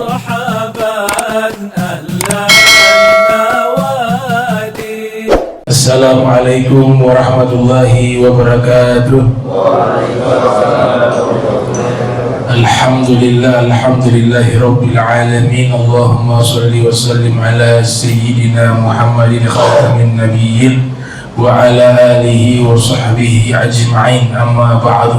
مرحبا أهلا النوادي. السلام عليكم ورحمة الله وبركاته. الحمد لله رب العالمين. اللهم صل وسلم على سيدنا محمد خاتم النبيين وعلى آله وصحبه أجمعين. أما بعد،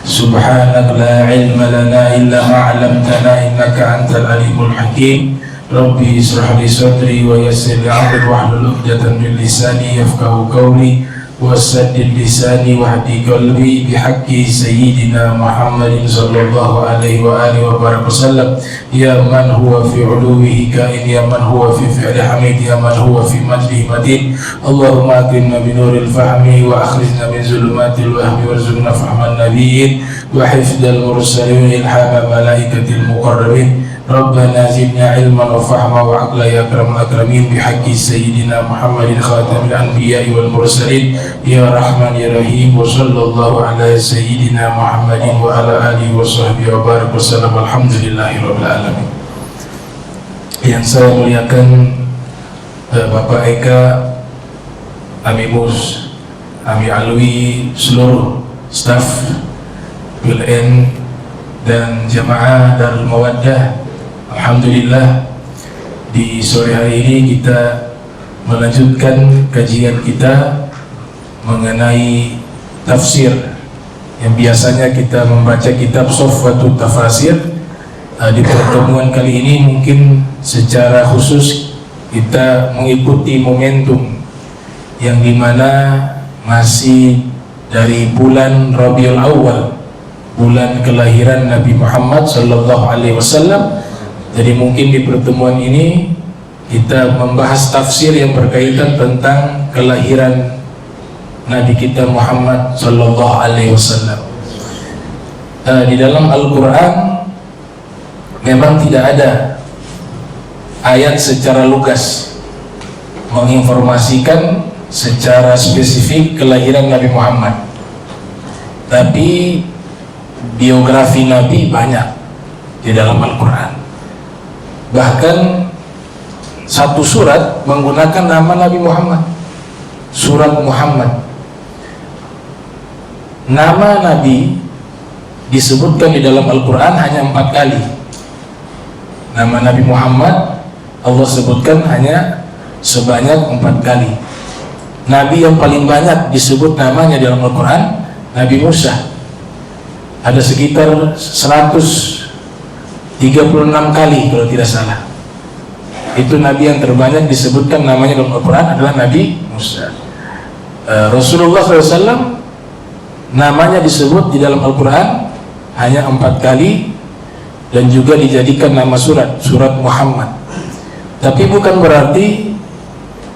سبحانك لا علم لنا إلا ما علمتنا إنك أنت العليم الحكيم. ربي اشرح لي صدري ويسر لي أمري واحلل عقدة من لساني يفقهوا قولي وسدد لساني واهدي قلبي بحق سيدنا محمد صلى الله عليه وآله وبارك وسلم. يا من هو في علوه كائن، يا من هو في فعل حميد، يا من هو في مجده مدين. اللهم أكرمنا بنور الفهم وأخرجنا من ظلمات الوهم وارزقنا فهم النبيين وحفظ المرسلين وإلهام ملائكة المقربين. ربنا زدنا علما وفهما وعقلا يا أكرم الأكرمين بحق سيدنا محمد خاتم الأنبياء والمرسلين. يا رحمن يا رحيم. وصلى الله على سيدنا محمد وعلى آله وصحبه وبارك وسلم. Alhamdulillahi rabbil alamin. Yang saya muliakan Bapak Eka, Ami Mus, Ami Alwi, seluruh staf PLN dan jamaah Darul Mawaddah. Alhamdulillah, di sore hari ini kita melanjutkan kajian kita mengenai tafsir yang biasanya kita membaca kitab Sofwatut Tafasir. Di pertemuan kali ini mungkin secara khusus kita mengikuti momentum yang dimana masih dari bulan Rabiul Awal, bulan kelahiran Nabi Muhammad sallallahu alaihi wasallam. Jadi mungkin di pertemuan ini kita membahas tafsir yang berkaitan tentang kelahiran Nabi kita Muhammad sallallahu alaihi wasallam. Di dalam Al-Qur'an memang tidak ada ayat secara lugas menginformasikan secara spesifik kelahiran Nabi Muhammad. Tapi biografi Nabi banyak di dalam Al-Qur'an. Bahkan satu surat menggunakan nama Nabi Muhammad, surat Muhammad. Nama Nabi disebutkan di dalam Al-Quran hanya 4 kali. Nama Nabi Muhammad Allah sebutkan hanya sebanyak 4 kali. Nabi yang paling banyak disebut namanya di dalam Al-Quran, Nabi Musa. Ada sekitar 136 kali kalau tidak salah. Itu Nabi yang terbanyak disebutkan namanya dalam Al-Quran adalah Nabi Musa. Rasulullah SAW namanya disebut di dalam Al-Quran hanya 4 kali dan juga dijadikan nama surat Muhammad. Tapi bukan berarti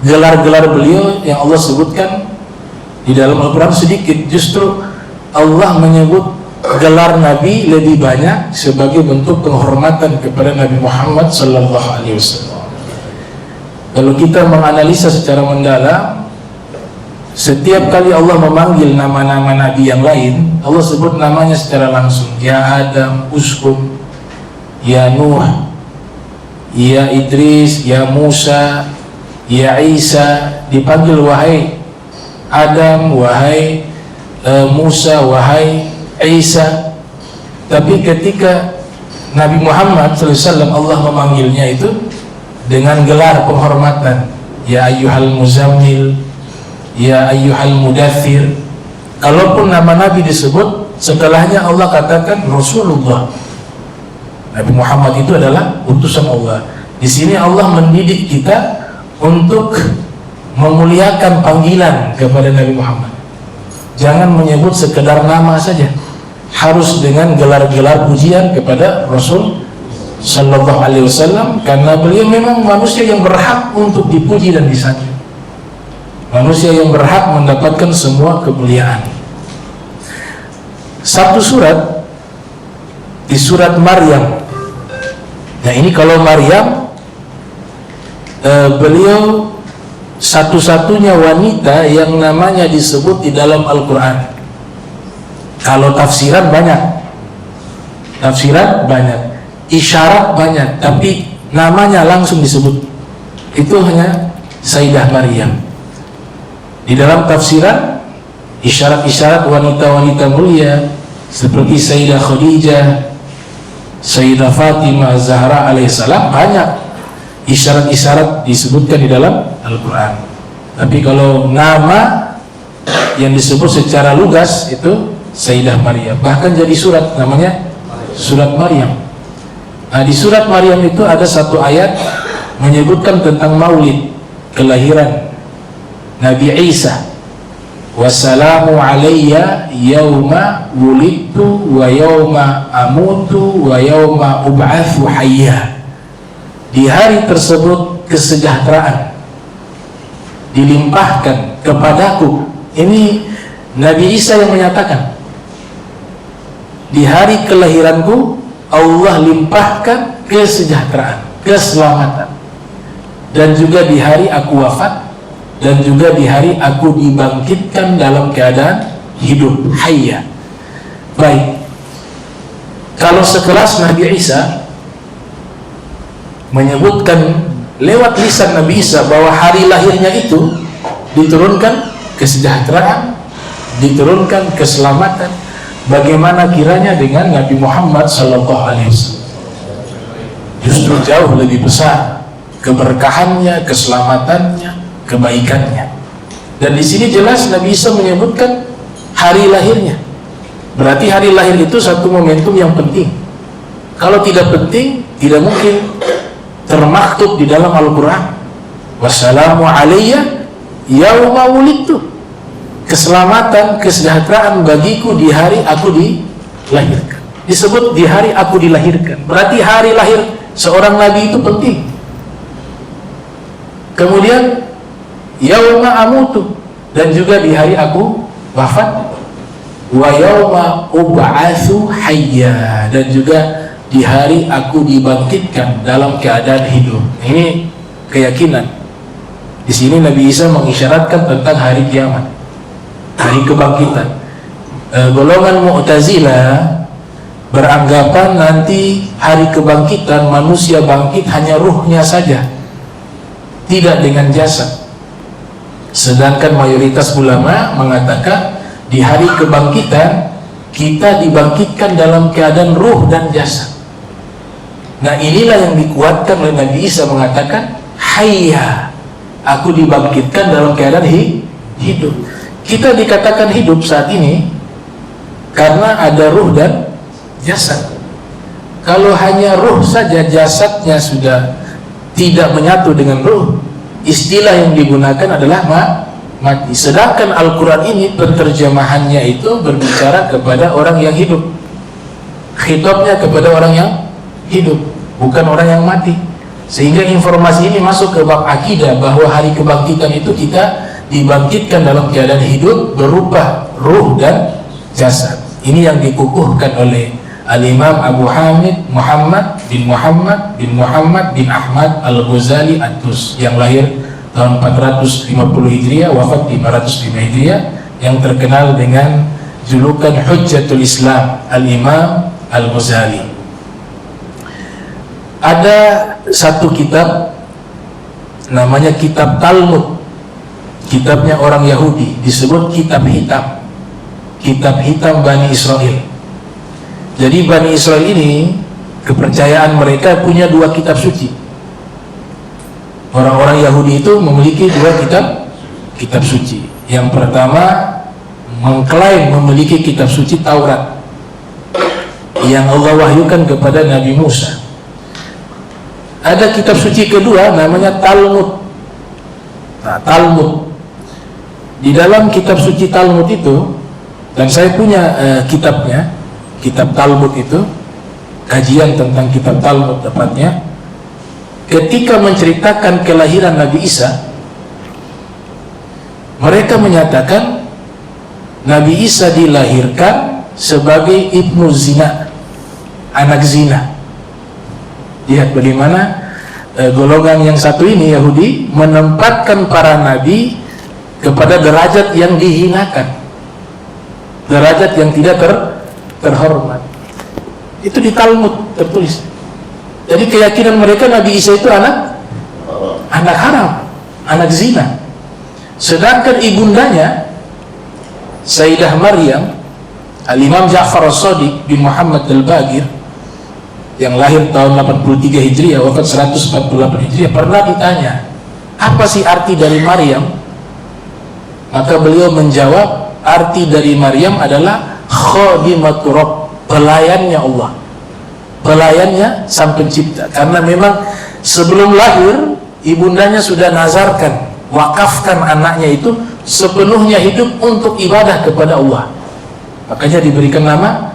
gelar-gelar beliau yang Allah sebutkan di dalam Al-Quran sedikit. Justru Allah menyebut gelar Nabi lebih banyak sebagai bentuk penghormatan kepada Nabi Muhammad sallallahu alaihi wasallam. Kalau kita menganalisa secara mendalam, setiap kali Allah memanggil nama-nama Nabi yang lain, Allah sebut namanya secara langsung. Ya Adam, uskun. Ya Nuh, ya Idris, ya Musa, ya Isa. Dipanggil wahai Adam, wahai Musa, wahai Isa. Tapi ketika Nabi Muhammad SAW Allah memanggilnya itu dengan gelar penghormatan. Ya ayyuhal muzammil, ya ayyuhal mudaththir. Kalaupun nama Nabi disebut, setelahnya Allah katakan Rasulullah. Nabi Muhammad itu adalah utusan Allah. Di sini Allah mendidik kita untuk memuliakan panggilan kepada Nabi Muhammad. Jangan menyebut sekedar nama saja, harus dengan gelar-gelar pujian kepada Rasul sallallahu alaihi wasallam, karena beliau memang manusia yang berhak untuk dipuji dan disanjung, manusia yang berhak mendapatkan semua kemuliaan. Satu surat di surat Maryam. Nah ini kalau Maryam, beliau satu-satunya wanita yang namanya disebut di dalam Al-Quran. Kalau tafsiran banyak, isyarat banyak, tapi namanya langsung disebut. Itu hanya Sayyidah Maryam. Di dalam tafsiran, isyarat-isyarat wanita-wanita mulia seperti Sayyidah Khadijah, Sayyidah Fatimah Zahra alaihissalam, banyak isyarat-isyarat disebutkan di dalam Al-Quran. Tapi kalau nama yang disebut secara lugas itu Sayyidah Maryam. Bahkan jadi surat, namanya Surat Maryam. Nah, di Surat Maryam itu ada satu ayat menyebutkan tentang maulid, kelahiran Nabi Isa. Wassalamu alayya yawma wulidtu wa yawma amutu wa yawma ub'atsu hayya. Di hari tersebut kesejahteraan dilimpahkan kepadaku. Ini Nabi Isa yang menyatakan, di hari kelahiranku Allah limpahkan kesejahteraan, keselamatan. Dan juga di hari aku wafat, dan juga di hari aku dibangkitkan dalam keadaan hidup, hayya. Baik, kalau sekelas Nabi Isa menyebutkan lewat lisan Nabi Isa bahwa hari lahirnya itu diturunkan kesejahteraan, diturunkan keselamatan, bagaimana kiranya dengan Nabi Muhammad SAW? Justru jauh lebih besar keberkahannya, keselamatannya, kebaikannya. Dan di sini jelas Nabi Isa menyebutkan hari lahirnya. Berarti hari lahir itu satu momentum yang penting. Kalau tidak penting, tidak mungkin termaktub di dalam Al-Quran. Wassalamu alayya yauma wulidtu. Keselamatan, kesejahteraan bagiku di hari aku dilahirkan. Disebut di hari aku dilahirkan. Berarti hari lahir seorang nabi itu penting. Kemudian yauma amutu, dan juga di hari aku wafat. Wa yauma ub'atsu hayya, dan juga di hari aku dibangkitkan dalam keadaan hidup. Ini keyakinan. Di sini Nabi Isa mengisyaratkan tentang hari kiamat, hari kebangkitan. Golongan Mu'tazilah beranggapan nanti hari kebangkitan manusia bangkit hanya ruhnya saja, tidak dengan jasad. Sedangkan mayoritas ulama mengatakan di hari kebangkitan kita dibangkitkan dalam keadaan ruh dan jasad. Nah, inilah yang dikuatkan oleh Nabi Isa mengatakan hayya, aku dibangkitkan dalam keadaan hidup. Kita dikatakan hidup saat ini karena ada ruh dan jasad. Kalau hanya ruh saja, jasadnya sudah tidak menyatu dengan ruh, istilah yang digunakan adalah mati. Sedangkan Al-Quran ini penterjemahannya itu berbicara kepada orang yang hidup, khitabnya kepada orang yang hidup, bukan orang yang mati. Sehingga informasi ini masuk ke bab akidah bahwa hari kebangkitan itu kita dibangkitkan dalam keadaan hidup berupa ruh dan jasad. Ini yang dikukuhkan oleh Al-Imam Abu Hamid Muhammad bin Ahmad Al-Ghazali At-Tus, yang lahir tahun 450 Hijriah, wafat 505 Hijriah, yang terkenal dengan julukan Hujjatul Islam, Al-Imam Al-Ghazali. Ada satu kitab namanya Kitab Talmud, kitabnya orang Yahudi, disebut Kitab Hitam, Kitab Hitam Bani Israel. Jadi Bani Israel ini, kepercayaan mereka punya dua kitab suci. Orang-orang Yahudi itu memiliki dua kitab suci. Yang pertama mengklaim memiliki kitab suci Taurat yang Allah wahyukan kepada Nabi Musa. Ada kitab suci kedua namanya Talmud. Nah, Talmud, di dalam kitab suci Talmud itu, dan saya punya kitabnya, kitab Talmud itu, kajian tentang kitab Talmud tepatnya, ketika menceritakan kelahiran Nabi Isa, mereka menyatakan Nabi Isa dilahirkan sebagai ibnu zina, anak zina. Lihat bagaimana golongan yang satu ini, Yahudi, menempatkan para nabi kepada derajat yang dihinakan, derajat yang tidak terhormat. Itu di Talmud tertulis. Jadi keyakinan mereka Nabi Isa itu anak haram, anak zina. Sedangkan ibundanya Sayyidah Maryam, Al-Imam Ja'far As-Shadiq bin Muhammad Al-Baqir yang lahir tahun 83 Hijriah, wafat 148 Hijriah, pernah ditanya, apa sih arti dari Maryam? Maka beliau menjawab, arti dari Maryam adalah khadimatur Rabb, pelayannya Allah, pelayannya Sang Pencipta. Karena memang sebelum lahir ibundanya sudah nazarkan, wakafkan anaknya itu sepenuhnya hidup untuk ibadah kepada Allah. Makanya diberikan nama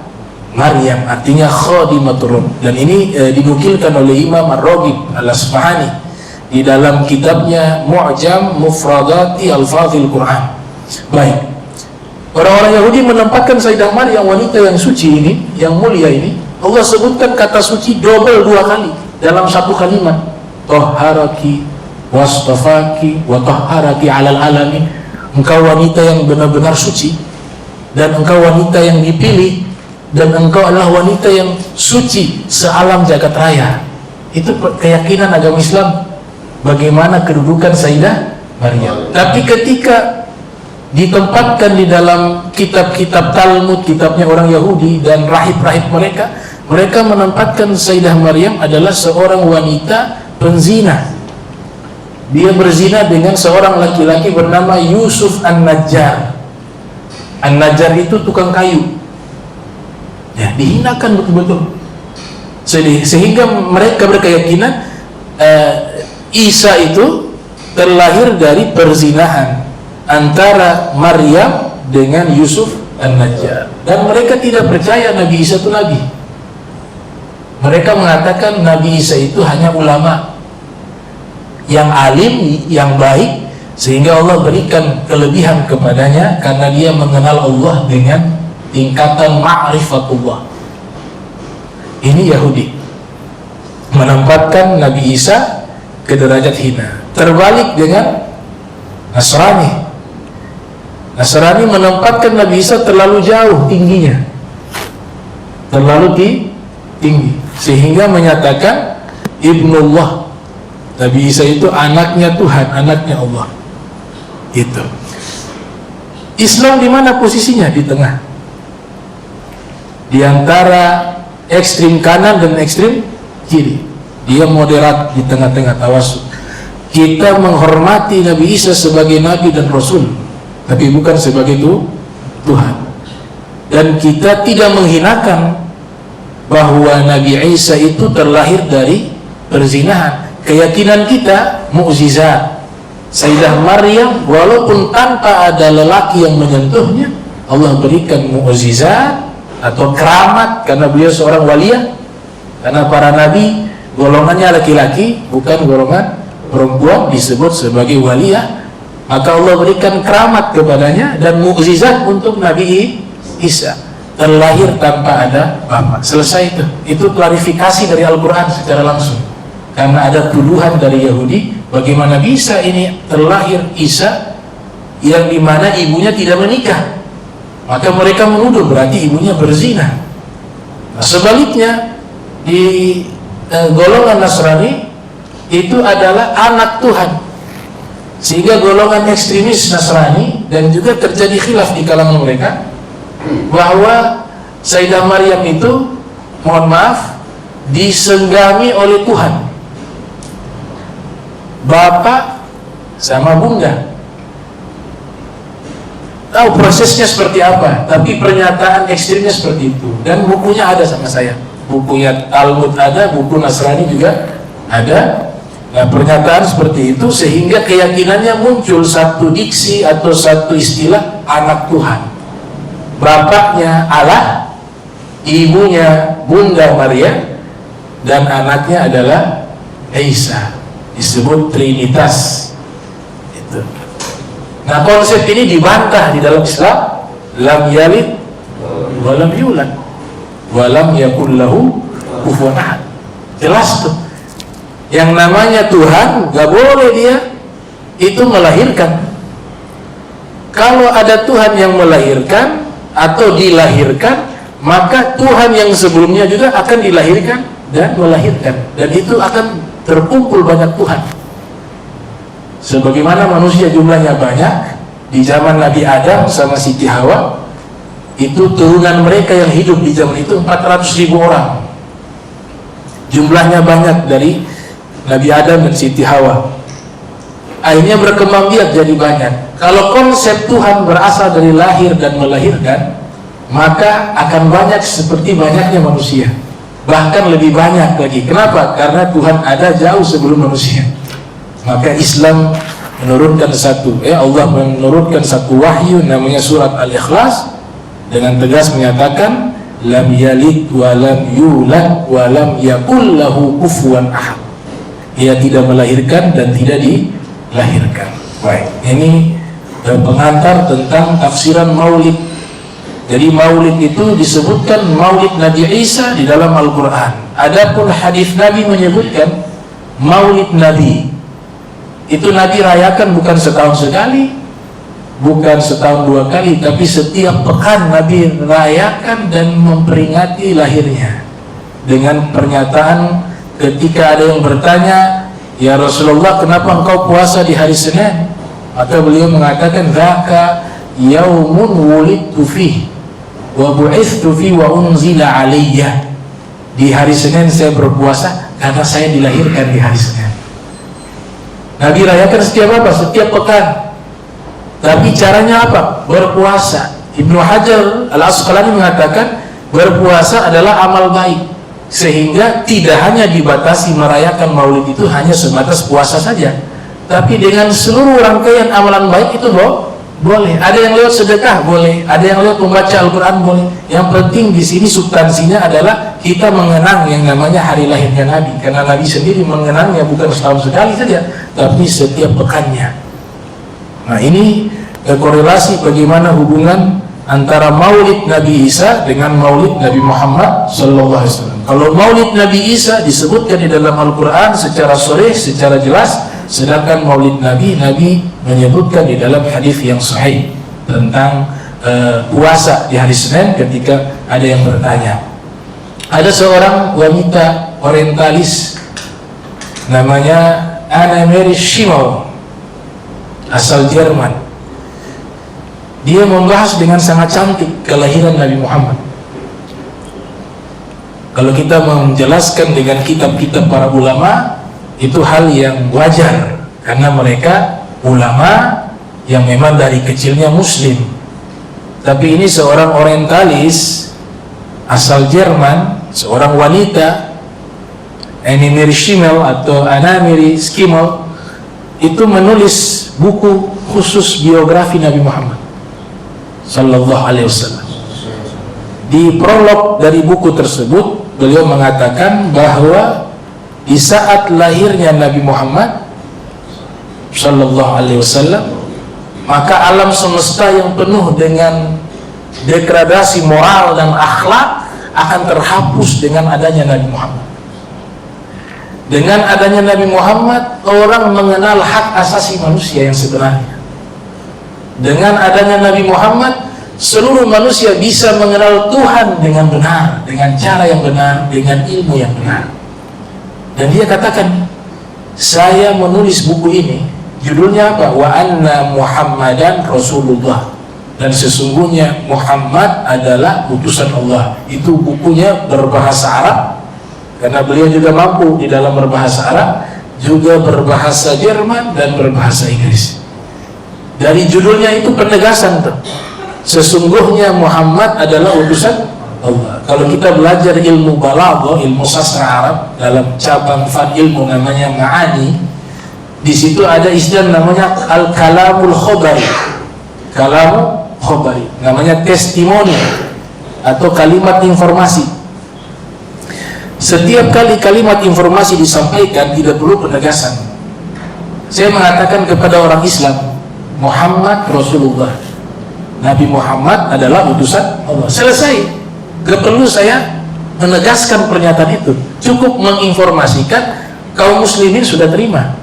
Maryam, artinya khadimatur Rabb. Dan ini dinukilkan oleh Imam Ar-Raghib Al-Asfahani di dalam kitabnya Mu'jam Mufradati Al-Fadhil Quran. Baik, orang-orang Yahudi menempatkan Sayyidah Maryam, wanita yang suci ini, yang mulia ini, Allah sebutkan kata suci double 2 kali dalam satu kalimat. Tahharaki wastafaki wa tahharaki alal alamin. Engkau wanita yang benar-benar suci, dan engkau wanita yang dipilih, dan engkau adalah wanita yang suci sealam jagat raya. Itu keyakinan agama Islam bagaimana kedudukan Sayyidah Maryam. Tapi ketika ditempatkan di dalam kitab-kitab Talmud, kitabnya orang Yahudi dan rahib-rahib mereka, mereka menempatkan Sayyidah Maryam adalah seorang wanita penzina. Dia berzina dengan seorang laki-laki bernama Yusuf An-Najjar. An-Najjar itu tukang kayu. Ya, dihinakan betul-betul. Sehingga mereka berkeyakinan Isa itu terlahir dari perzinahan antara Maryam dengan Yusuf An-Najjar. Dan mereka tidak percaya Nabi Isa itu nabi. Mereka mengatakan Nabi Isa itu hanya ulama yang alim, yang baik, sehingga Allah berikan kelebihan kepadanya karena dia mengenal Allah dengan tingkatan ma'rifatullah. Ini Yahudi menempatkan Nabi Isa ke derajat hina. Terbalik dengan Nasrani. Nasrani menempatkan Nabi Isa terlalu jauh tingginya, terlalu tinggi, sehingga menyatakan Ibnullah. Nabi Isa itu anaknya Tuhan, anaknya Allah. Itu. Islam di mana posisinya? Di tengah. Di antara ekstrim kanan dan ekstrim kiri. Dia moderat di tengah-tengah, tawasud. Kita menghormati Nabi Isa sebagai Nabi dan Rasul, tapi bukan sebagai Tuhan. Dan kita tidak menghinakan bahwa Nabi Isa itu terlahir dari perzinahan. Keyakinan kita mukjizat. Sayyidah Maryam walaupun tanpa ada lelaki yang menyentuhnya, Allah berikan mukjizat atau keramat karena beliau seorang waliyah. Karena para nabi golongannya laki-laki, bukan golongan perempuan, disebut sebagai waliyah. Maka Allah berikan keramat kepadanya dan mukjizat untuk Nabi Isa, terlahir tanpa ada bapak. Selesai itu. Itu klarifikasi dari Al-Quran secara langsung. Karena ada tuduhan dari Yahudi bagaimana bisa ini terlahir Isa yang dimana ibunya tidak menikah. Maka mereka menuduh berarti ibunya berzina. Nah, sebaliknya di golongan Nasrani itu adalah anak Tuhan. Sehingga golongan ekstremis Nasrani dan juga terjadi khilaf di kalangan mereka bahwa Sayyidah Maryam itu, mohon maaf, disenggami oleh Tuhan, Bapak sama Bunda. Tahu prosesnya seperti apa, tapi pernyataan ekstrimnya seperti itu. Dan bukunya ada sama saya, bukunya Talmud ada, buku Nasrani juga ada. Nah, pernyataan seperti itu sehingga keyakinannya muncul satu diksi atau satu istilah anak Tuhan. Bapaknya Allah, ibunya Bunda Maria, dan anaknya adalah Isa. Disebut Trinitas. Itu. Nah, konsep ini dibantah di dalam Islam. Lam yalid wa lam yulad wa lam yakul lahu kufuwan ahad. Jelas tuh. Yang namanya Tuhan gak boleh dia itu melahirkan. Kalau ada Tuhan yang melahirkan atau dilahirkan, maka Tuhan yang sebelumnya juga akan dilahirkan dan melahirkan, dan itu akan terkumpul banyak Tuhan. Sebagaimana manusia jumlahnya banyak di zaman Nabi Adam sama Siti Hawa, itu turunan mereka yang hidup di zaman itu 400.000 orang. Jumlahnya banyak dari Nabi Adam dan Siti Hawa. Akhirnya berkembang biak jadi banyak. Kalau konsep Tuhan berasal dari lahir dan melahirkan, maka akan banyak seperti banyaknya manusia, bahkan lebih banyak lagi. Kenapa? Karena Tuhan ada jauh sebelum manusia. Maka Islam menurunkan Allah menurunkan satu wahyu namanya surat Al-Ikhlas, dengan tegas menyatakan lam yalid wa lam yulad wa lam yakul lahu kufuwan ahad. Ia tidak melahirkan dan tidak dilahirkan. Baik, ini pengantar tentang tafsiran Maulid. Jadi Maulid itu disebutkan Maulid Nabi Isa di dalam Al-Quran. Adapun hadis Nabi menyebutkan Maulid Nabi itu Nabi rayakan bukan setahun sekali, bukan setahun dua kali, tapi setiap pekan Nabi rayakan dan memperingati lahirnya. Dengan pernyataan ketika ada yang bertanya, ya Rasulullah, kenapa engkau puasa di hari Senin? Maka beliau mengatakan, dzaka yaumun wulidtu fihi wa bu'ithtu fihi wa unzila alayya. Di hari Senin saya berpuasa karena saya dilahirkan di hari Senin. Nabi rayakan setiap apa? Setiap pekan. Tapi caranya apa? Berpuasa. Ibnu Hajar Al-Asqalani mengatakan berpuasa adalah amal baik, sehingga tidak hanya dibatasi merayakan Maulid itu hanya sebatas puasa saja, tapi dengan seluruh rangkaian amalan baik itu boleh. Ada yang lewat sedekah boleh, ada yang lewat membaca Al-Quran boleh. Yang penting di sini substansinya adalah kita mengenang yang namanya hari lahirnya Nabi, karena Nabi sendiri mengenangnya bukan setahun sekali saja, tapi setiap pekannya. Nah, ini korelasi bagaimana hubungan antara Maulid Nabi Isa dengan Maulid Nabi Muhammad sallallahu alaihi wasallam. Kalau Maulid Nabi Isa disebutkan di dalam Al-Quran secara sharih, secara jelas, sedangkan Maulid Nabi menyebutkan di dalam hadis yang sahih tentang puasa di hari Senin. Ketika ada yang bertanya, ada seorang wanita orientalis namanya Annemarie Schimmel, asal Jerman. Dia membahas dengan sangat cantik kelahiran Nabi Muhammad. Kalau kita menjelaskan dengan kitab-kitab para ulama, itu hal yang wajar, karena mereka ulama yang memang dari kecilnya muslim. Tapi ini seorang orientalis asal Jerman, seorang wanita, Annemarie Schimmel atau Annemarie Schimmel, itu menulis buku khusus biografi Nabi Muhammad sallallahu alaihi wasallam. Di prolog dari buku tersebut, beliau mengatakan bahwa di saat lahirnya Nabi Muhammad sallallahu alaihi wasallam, maka alam semesta yang penuh dengan degradasi moral dan akhlak akan terhapus dengan adanya Nabi Muhammad. Dengan adanya Nabi Muhammad, orang mengenal hak asasi manusia yang sebenarnya. Dengan adanya Nabi Muhammad, seluruh manusia bisa mengenal Tuhan dengan benar, dengan cara yang benar, dengan ilmu yang benar. Dan dia katakan, saya menulis buku ini, judulnya apa? Wa anna Muhammadan Rasulullah. Dan sesungguhnya Muhammad adalah utusan Allah. Itu bukunya berbahasa Arab, karena beliau juga mampu di dalam berbahasa Arab, juga berbahasa Jerman dan berbahasa Inggris. Dari judulnya itu penegasan tuh, sesungguhnya Muhammad adalah utusan Allah. Kalau kita belajar ilmu balaghah, ilmu sastra Arab, dalam cabang fan ilmu namanya ma'ani, di situ ada istilah namanya al-kalamul khobari. Kalam khobari namanya testimoni atau kalimat informasi. Setiap kali kalimat informasi disampaikan tidak perlu penegasan. Saya mengatakan kepada orang Islam, Muhammad Rasulullah, Nabi Muhammad adalah utusan Allah. Selesai. Gak perlu saya menegaskan pernyataan itu. Cukup menginformasikan, kaum muslimin sudah terima.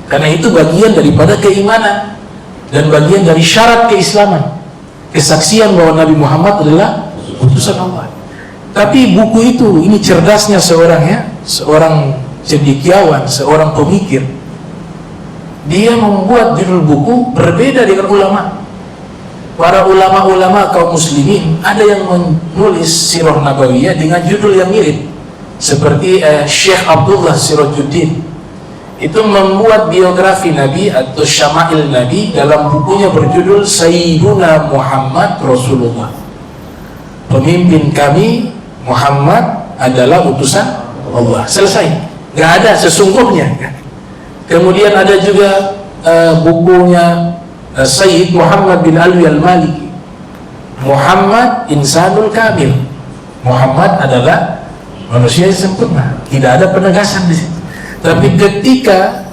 Karena itu bagian daripada keimanan dan bagian dari syarat keislaman. Kesaksian bahwa Nabi Muhammad adalah utusan Allah. Tapi buku itu, ini cerdasnya seorang cendekiawan, seorang pemikir. Dia membuat judul buku berbeda dengan ulama. Para ulama-ulama kaum muslimin ada yang menulis Sirah Nabawiyah dengan judul yang mirip, seperti Syekh Abdullah Sirajuddin itu membuat biografi Nabi atau Syama'il Nabi dalam bukunya berjudul Sayyiduna Muhammad Rasulullah. Pemimpin kami Muhammad adalah utusan Allah. Selesai, nggak ada sesungguhnya. Kemudian ada juga bukunya Sayyid Muhammad bin Alwi al-Maliki, Muhammad Insanul Kamil. Muhammad adalah manusia yang sempurna, tidak ada penegasan di situ. Tapi ketika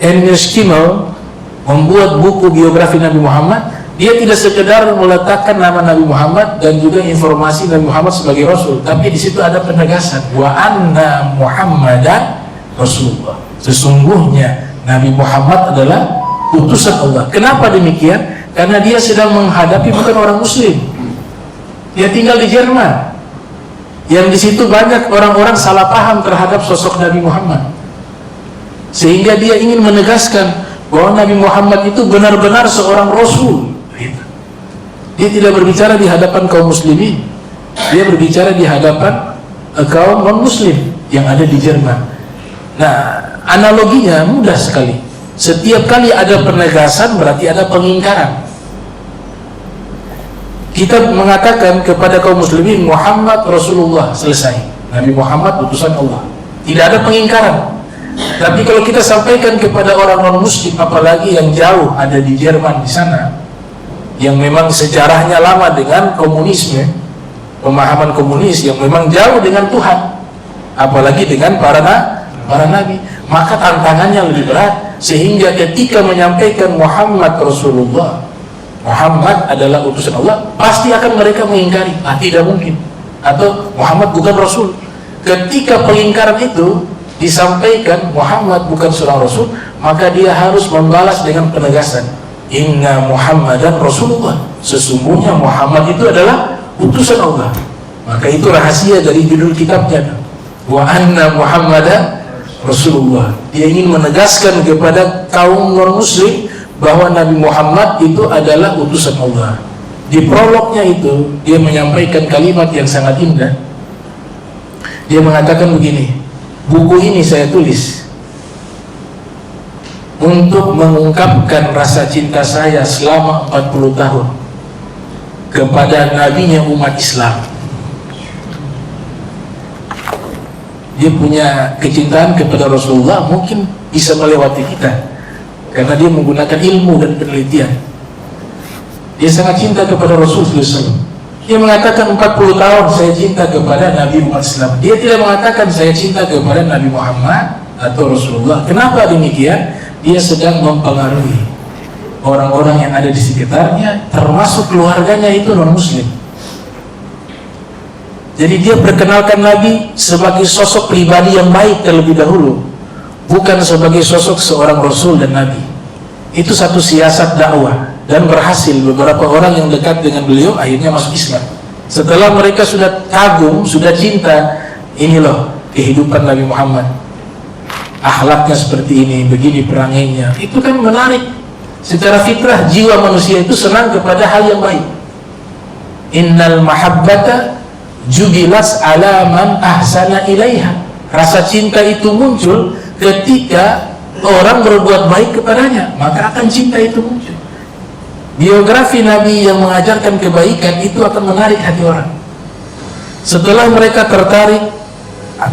Ernest Kimmel membuat buku biografi Nabi Muhammad, dia tidak sekedar meletakkan nama Nabi Muhammad dan juga informasi Nabi Muhammad sebagai Rasul, tapi di situ ada penegasan wa anna Muhammadan Rasulullah. Sesungguhnya Nabi Muhammad adalah utusan Allah. Kenapa demikian? Karena dia sedang menghadapi bukan orang Muslim. Dia tinggal di Jerman, yang di situ banyak orang-orang salah paham terhadap sosok Nabi Muhammad, sehingga dia ingin menegaskan bahwa Nabi Muhammad itu benar-benar seorang Rasul. Dia tidak berbicara di hadapan kaum muslimin, dia berbicara di hadapan kaum non-muslim yang ada di Jerman. Nah, analoginya mudah sekali. Setiap kali ada penegasan berarti ada pengingkaran. Kita mengatakan kepada kaum muslimin Muhammad Rasulullah, selesai. Nabi Muhammad utusan Allah, tidak ada pengingkaran. Tapi kalau kita sampaikan kepada orang non-muslim, apalagi yang jauh ada di Jerman di sana, yang memang sejarahnya lama dengan komunisme, pemahaman komunis yang memang jauh dengan Tuhan, apalagi dengan para nabi, maka tantangannya lebih berat. Sehingga ketika menyampaikan Muhammad Rasulullah, Muhammad adalah utusan Allah, pasti akan mereka mengingkari, tidak mungkin, atau Muhammad bukan Rasul. Ketika pengingkaran itu disampaikan Muhammad bukan seorang Rasul, maka dia harus membalas dengan penegasan, Inna Muhammadan Rasulullah, sesungguhnya Muhammad itu adalah utusan Allah. Maka itu rahasia dari judul kitabnya, wa anna Muhammadan Rasulullah. Dia ingin menegaskan kepada kaum non-muslim bahwa Nabi Muhammad itu adalah utusan Allah. Di prolognya itu dia menyampaikan kalimat yang sangat indah. Dia mengatakan begini, buku ini saya tulis untuk mengungkapkan rasa cinta saya selama 40 tahun kepada nabinya umat Islam. Dia punya kecintaan kepada Rasulullah mungkin bisa melewati kita karena dia menggunakan ilmu dan penelitian. Dia sangat cinta kepada Rasulullah. Dia mengatakan 40 tahun saya cinta kepada Nabi umat Islam. Dia tidak mengatakan saya cinta kepada Nabi Muhammad atau Rasulullah. Kenapa demikian? Dia sedang mempengaruhi orang-orang yang ada di sekitarnya, termasuk keluarganya itu non-muslim. Jadi dia perkenalkan Nabi sebagai sosok pribadi yang baik terlebih dahulu, bukan sebagai sosok seorang Rasul dan Nabi. Itu satu siasat dakwah, dan berhasil. Beberapa orang yang dekat dengan beliau akhirnya masuk Islam. Setelah mereka sudah kagum, sudah cinta, ini loh kehidupan Nabi Muhammad, akhlaknya seperti ini, begini perangainya. Itu kan menarik. Secara fitrah jiwa manusia itu senang kepada hal yang baik. Innal mahabbata jubilas ala man ahsana ilaiha. Rasa cinta itu muncul ketika orang berbuat baik kepadanya, maka akan cinta itu muncul. Biografi Nabi yang mengajarkan kebaikan itu akan menarik hati orang. Setelah mereka tertarik,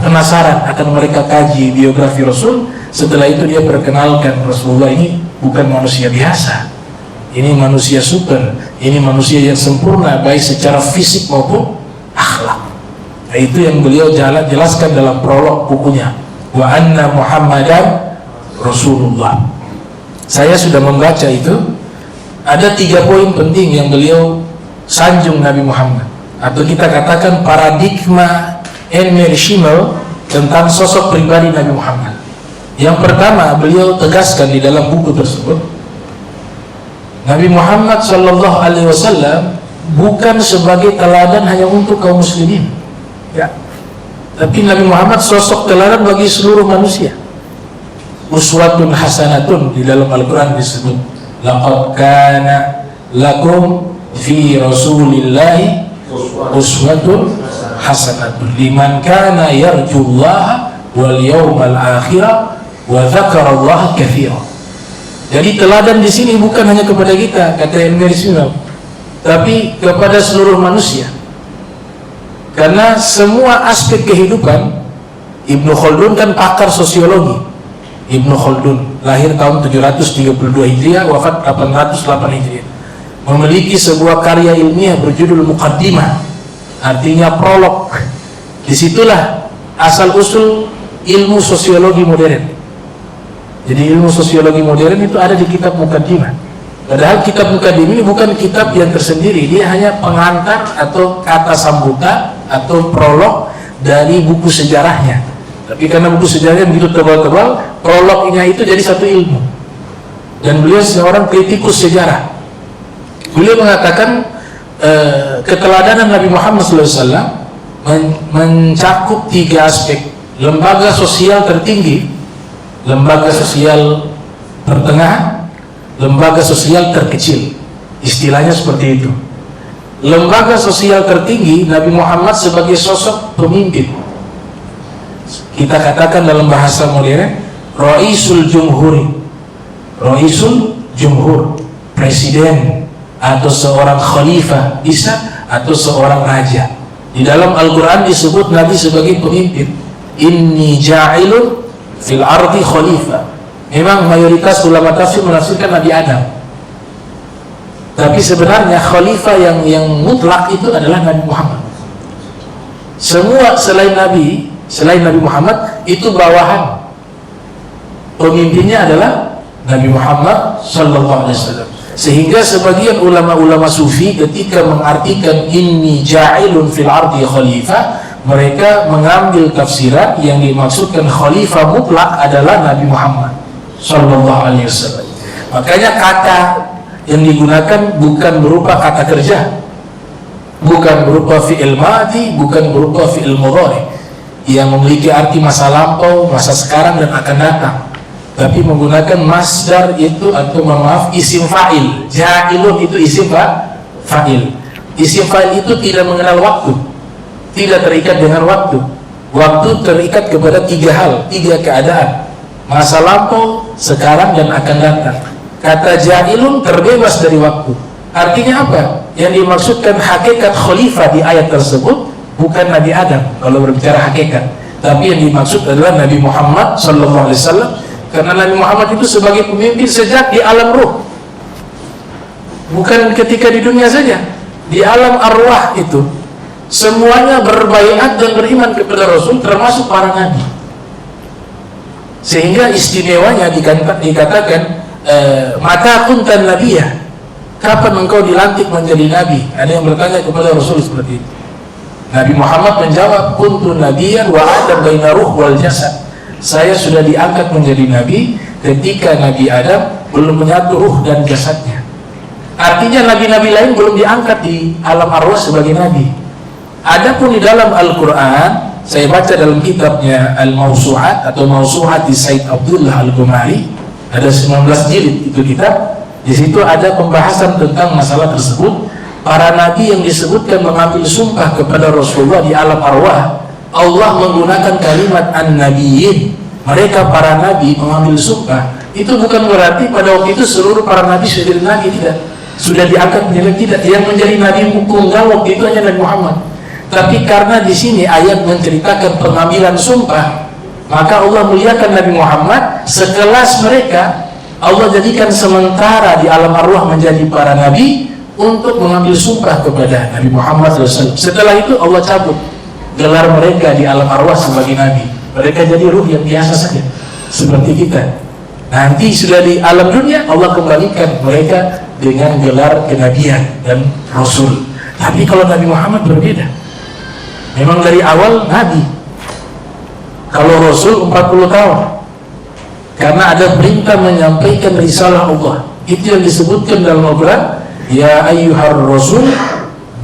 penasaran, akan mereka kaji biografi Rasul. Setelah itu dia perkenalkan Rasulullah ini bukan manusia biasa, ini manusia super, ini manusia yang sempurna baik secara fisik maupun akhlak. Nah, itu yang beliau jelaskan dalam prolog bukunya, wa anna Muhammadan Rasulullah. Saya sudah membaca itu. Ada 3 poin penting yang beliau sanjung Nabi Muhammad, atau kita katakan paradigma Ernest Kimmel tentang sosok pribadi Nabi Muhammad. Yang pertama, beliau tegaskan di dalam buku tersebut, Nabi Muhammad SAW bukan sebagai teladan hanya untuk kaum muslimin, Ya. Tapi Nabi Muhammad sosok teladan bagi seluruh manusia. Uswatun hasanatun di dalam Al-Quran disebut. Laqad kana lakum fi Rasulillahi uswatun hasanatun liman kana yarjullaha wal yawmal akhirah wa dzakarallaha katsiran. Jadi teladan di sini bukan hanya kepada kita, kata Ilmi Islam, tapi kepada seluruh manusia. Karena semua aspek kehidupan, Ibnu Khaldun kan pakar sosiologi. Ibnu Khaldun lahir tahun 732 Hijriah, wafat 808 Hijriah. Memiliki sebuah karya ilmiah berjudul Muqaddimah, artinya prolog. Disitulah asal usul ilmu sosiologi modern. Jadi ilmu sosiologi modern itu ada di kitab Muqaddimah. Padahal kitab Muqaddimah ini bukan kitab yang tersendiri, dia hanya pengantar atau kata sambutan atau prolog dari buku sejarahnya. Tapi karena buku sejarahnya begitu tebal-tebal, prolognya itu jadi satu ilmu. Dan beliau seorang kritikus sejarah. Beliau mengatakan keteladanan Nabi Muhammad SAW mencakup 3 aspek. Lembaga sosial tertinggi, lembaga sosial pertengahan, lembaga sosial terkecil. Istilahnya seperti itu. Lembaga sosial tertinggi, Nabi Muhammad sebagai sosok pemimpin. Kita katakan dalam bahasa modern, Raisul Jumhuri. Raisul Jumhur, presiden atau seorang khalifah bisa, atau seorang raja. Di dalam Al-Quran disebut Nabi sebagai pemimpin. Inni ja'ilun fil ardi khalifah. Memang mayoritas ulama tafsir menafsirkan Nabi Adam, tapi sebenarnya khalifah yang mutlak itu adalah Nabi Muhammad. Semua selain Nabi Muhammad itu bawahan. Pemimpinnya adalah Nabi Muhammad sallallahu alaihi wasallam. Sehingga sebagian ulama-ulama sufi ketika mengartikan inni ja'ilun fil ardi khalifah, mereka mengambil tafsiran yang dimaksudkan khalifah mutlak adalah Nabi Muhammad sallallahu alaihi wasallam. Makanya kata yang digunakan bukan berupa kata kerja, bukan berupa fi'il madhi, bukan berupa fi'il mudhari yang memiliki arti masa lampau, masa sekarang dan akan datang, tapi menggunakan masdar itu atau maaf isim fa'il. Ja'ilun itu isim fa'il. Isim fa'il itu tidak mengenal waktu, tidak terikat dengan waktu. Waktu terikat kepada 3 hal, 3 keadaan: masa lampau, sekarang dan akan datang. Kata ja'ilun terbebas dari waktu. Artinya apa? Yang dimaksudkan hakikat khalifah di ayat tersebut bukan Nabi Adam kalau berbicara hakikat, tapi yang dimaksud adalah Nabi Muhammad sallallahu alaihi wasallam. Karena Nabi Muhammad itu sebagai pemimpin sejak di alam ruh, bukan ketika di dunia saja, di alam arwah itu semuanya berbaiat dan beriman kepada Rasul, termasuk para nabi. Sehingga istimewanya dikatakan mata kuntan nabiyah, kapan engkau dilantik menjadi nabi? Ada yang bertanya kepada Rasul seperti itu. Nabi Muhammad menjawab, kuntu nabiyan wa adam baina ruh wal jasad. Saya sudah diangkat menjadi nabi ketika Nabi Adam belum menyatu ruh dan jasadnya. Artinya nabi-nabi lain belum diangkat di alam arwah sebagai nabi. Adapun di dalam Al-Quran, saya baca dalam kitabnya Al-Mawsu'at atau Mawsu'at di Said Abdullah Al-Gumari, ada 19 jilid itu kitab. Di situ ada pembahasan tentang masalah tersebut. Para nabi yang disebutkan mengambil sumpah kepada Rasulullah di alam arwah, Allah menggunakan kalimat an-nabiyyin. Mereka para nabi mengambil sumpah. Itu bukan berarti pada waktu itu seluruh para nabi sudah jadi nabi, tidak. Sudah diangkat menjadi tidak. Yang menjadi nabi tunggal waktu itu hanya Nabi Muhammad. Tapi karena di sini ayat menceritakan pengambilan sumpah, maka Allah muliakan Nabi Muhammad sekelas mereka. Allah jadikan sementara di alam arwah menjadi para nabi untuk mengambil sumpah kepada Nabi Muhammad SAW. Setelah itu Allah cabut gelar mereka di alam arwah sebagai nabi. Mereka jadi ruh yang biasa saja seperti kita. Nanti sudah di alam dunia Allah kembalikan mereka dengan gelar kenabian dan rasul. Tapi kalau Nabi Muhammad berbeda. Memang dari awal nabi. Kalau rasul 40 tahun, karena ada perintah menyampaikan risalah Allah. Itu yang disebutkan dalam Al-Quran, ya ayyuhar rasul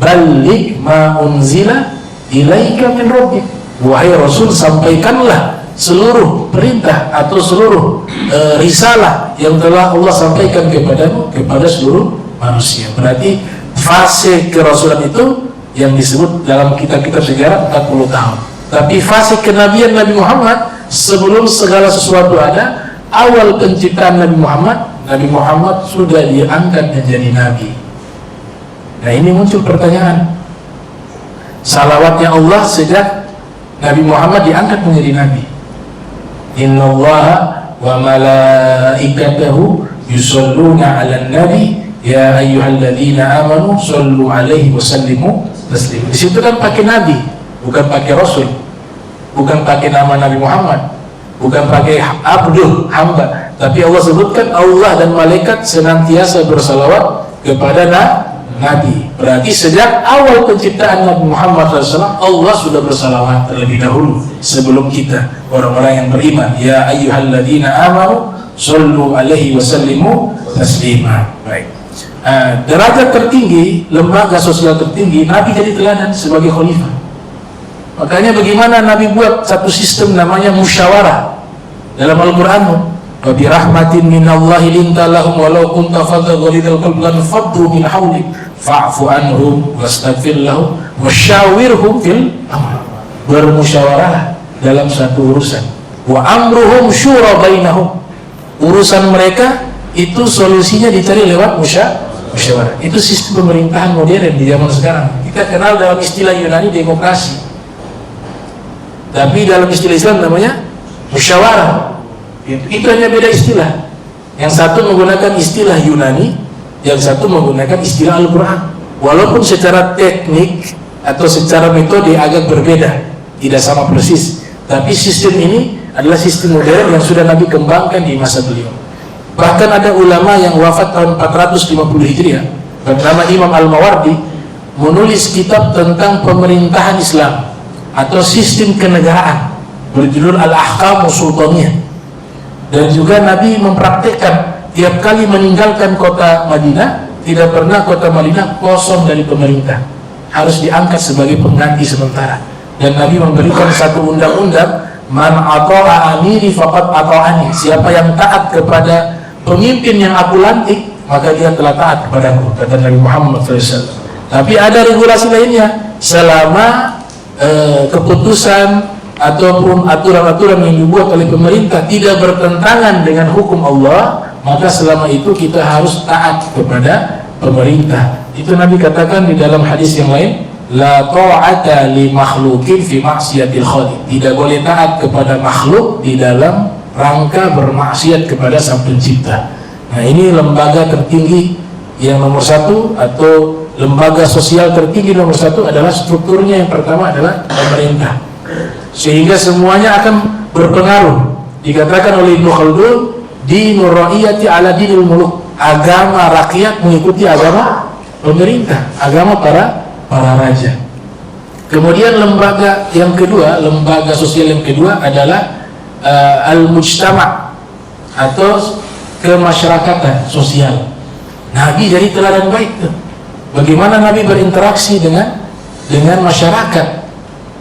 balligh ma unzila ilaika min rabbik, wahai Rasul, sampaikanlah seluruh perintah atau seluruh risalah yang telah Allah sampaikan kepadamu kepada seluruh manusia. Berarti fase kerasulan itu yang disebut dalam kitab-kitab sejarah 40 tahun. Tapi fase kenabian Nabi Muhammad sebelum segala sesuatu ada, awal penciptaan Nabi Muhammad sudah diangkat menjadi Nabi. Nah, ini muncul pertanyaan, salawatnya Allah sejak Nabi Muhammad diangkat menjadi Nabi. Innallaha wa malaikatahu yusalluna 'alan nabi ya ayyuhalladzina amanu sallu 'alaihi wa sallimu taslima. Di situ kan pakai nabi, bukan pakai rasul, bukan pakai nama Nabi Muhammad, bukan pakai abduh, hamba, tapi Allah sebutkan Allah dan malaikat senantiasa bersalawat kepada Nabi. Berarti sejak awal penciptaan Nabi Muhammad SAW, Allah sudah bersalawat terlebih dahulu sebelum kita, orang-orang yang beriman. Ya ayyuhalladzina amanu sallu alaihi wa sallimu taslima. Baik. Derajat tertinggi, lembaga sosial tertinggi, Nabi jadi teladan sebagai khalifah. Makanya bagaimana Nabi buat satu sistem namanya musyawarah dalam Al-Quran. Wa bi rahmatin minallahi linta lahum walau kunta faddan ghalidal qalbi lan faddu min hawlik fa'fu anhum wastaghfir lahum wasyawirhum fil amr. Bermusyawarah dalam satu urusan. Wa amruhum syura bainahum. Urusan mereka itu solusinya dicari lewat musyawarah. Itu sistem pemerintahan modern di zaman sekarang. Kita kenal dalam istilah Yunani demokrasi, tapi dalam istilah Islam namanya musyawarah. Itu hanya beda istilah. Yang satu menggunakan istilah Yunani, yang satu menggunakan istilah Al-Quran. Walaupun secara teknik atau secara metode agak berbeda, tidak sama persis, tapi sistem ini adalah sistem modern yang sudah Nabi kembangkan di masa beliau. Bahkan ada ulama yang wafat tahun 450 Hijriah bernama Imam Al-Mawardi menulis kitab tentang pemerintahan Islam atau sistem kenegaraan berjudul Al-Ahkamu Sultaniyah. Dan juga Nabi mempraktikkan tiap kali meninggalkan kota Madinah, tidak pernah kota Madinah kosong dari pemerintah, harus diangkat sebagai pengganti sementara. Dan Nabi memberikan satu undang-undang, man ata'a amiri faqad ata'ani, siapa yang taat kepada pemimpin yang aku lantik, maka dia telah taat kepadaku, kata Nabi Muhammad SAW. Tapi ada regulasi lainnya, selama keputusan ataupun aturan-aturan yang dibuat oleh pemerintah tidak bertentangan dengan hukum Allah, maka selama itu kita harus taat kepada pemerintah. Itu Nabi katakan di dalam hadis yang lain, la ta'ata li makhluqin fi maksiatil khaliq. Tidak boleh taat kepada makhluk di dalam rangka bermaksiat kepada Sang Pencipta. Nah, ini lembaga tertinggi yang nomor satu, atau lembaga sosial tertinggi nomor satu adalah strukturnya. Yang pertama adalah pemerintah, sehingga semuanya akan berpengaruh. Dikatakan oleh Ibnu Khaldun, dinur ra'iyati ala dinil muluk, agama rakyat mengikuti agama pemerintah, agama para raja. Kemudian lembaga yang kedua, lembaga sosial yang kedua adalah al-mujtama' atau kemasyarakatan sosial. Nabi jadi teladan baik tuh. Bagaimana Nabi berinteraksi dengan masyarakat.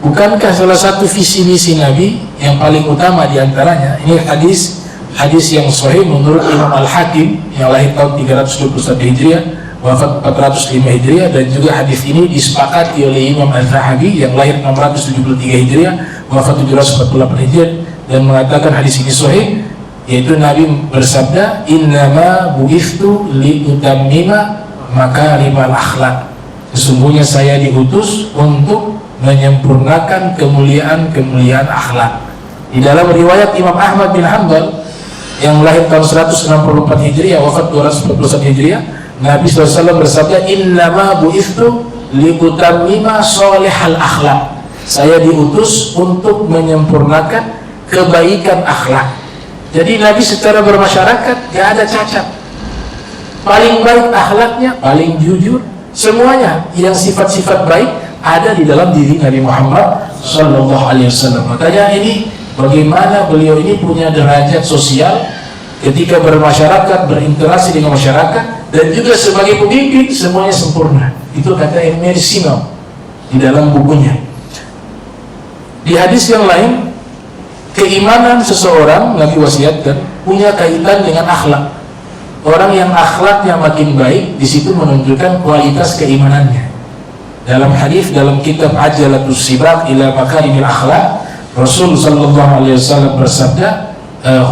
Bukankah salah satu visi misi Nabi yang paling utama diantaranya, ini hadis yang sahih menurut Imam Al-Hakim yang lahir tahun 321 Hijriah, wafat 405 Hijriah, dan juga hadis ini disepakati oleh Imam Az-Zahabi yang lahir 673 Hijriah, wafat 748 Hijriah, dan mengatakan hadis ini sahih, yaitu Nabi bersabda, innama bu'ithtu liutammima makarimal akhlak. Sesungguhnya saya diutus untuk menyempurnakan kemuliaan akhlak. Di dalam riwayat Imam Ahmad bin Hanbal yang lahir tahun 164 Hijriah, wafat 241 Hijriah, Nabi SAW bersabda, innama bu'ithtu liutammima sholihal akhlak. Saya diutus untuk menyempurnakan kebaikan akhlak. Jadi Nabi secara bermasyarakat gak ada cacat, paling baik akhlaknya, paling jujur, semuanya yang sifat-sifat baik ada di dalam diri Nabi Muhammad Sallallahu Alaihi Wasallam. Makanya ini bagaimana beliau ini punya derajat sosial ketika bermasyarakat, berinteraksi dengan masyarakat, dan juga sebagai pemimpin semuanya sempurna. Itu kata Emery Simon di dalam bukunya. Di hadis yang lain, keimanan seseorang Nabi wasiatkan punya kaitan dengan akhlak. Orang yang akhlaknya makin baik, di situ menunjukkan kualitas keimanannya. Dalam hadis dalam kitab Ajalatus Sibaq ila Makarimil Akhlaq, Rasul sallallahu alaihi wasallam bersabda,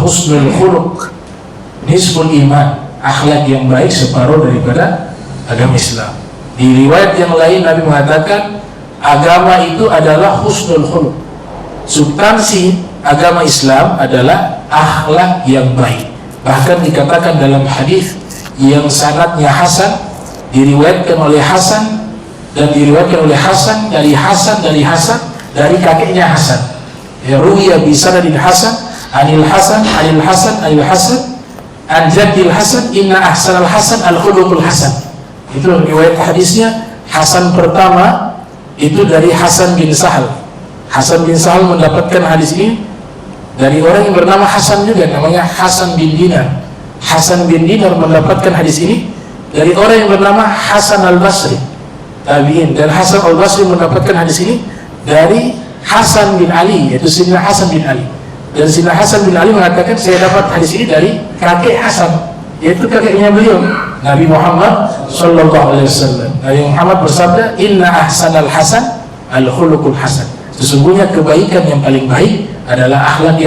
husnul khuluq nisful iman. Akhlak yang baik separuh daripada agama Islam. Di riwayat yang lain Nabi mengatakan agama itu adalah husnul khuluq. Substansi agama Islam adalah akhlak yang baik. Bahkan dikatakan dalam hadis yang sanadnya hasan, diriwayatkan oleh Hasan dan diriwayatkan oleh Hasan dari Hasan dari Hasan dari kakeknya Hasan. Ya, ruwiya bi sanadin Hasan anil Hasan anil Hasan anil Hasan an jaddil Hasan inna ahsanal Hasan al khuluqul Hasan. Itu riwayat hadisnya. Hasan pertama itu dari Hasan bin Sahal. Hasan bin Sahal mendapatkan hadis ini dari orang yang bernama Hasan juga, namanya Hasan bin Dinar. Hasan bin Dinar mendapatkan hadis ini dari orang yang bernama Hasan al-Basri, tabi'in. Dan Hasan al-Basri mendapatkan hadis ini dari Hasan bin Ali, yaitu Sayyidina Hasan bin Ali. Dan Sayyidina Hasan bin Ali mengatakan, saya dapat hadis ini dari kakek Hasan, yaitu kakeknya beliau, Nabi Muhammad sallallahu alaihi wasallam. Nabi Muhammad bersabda, inna ahsanal hasan al-khuluqul hasan. Sesungguhnya kebaikan yang paling baik adalah akhlak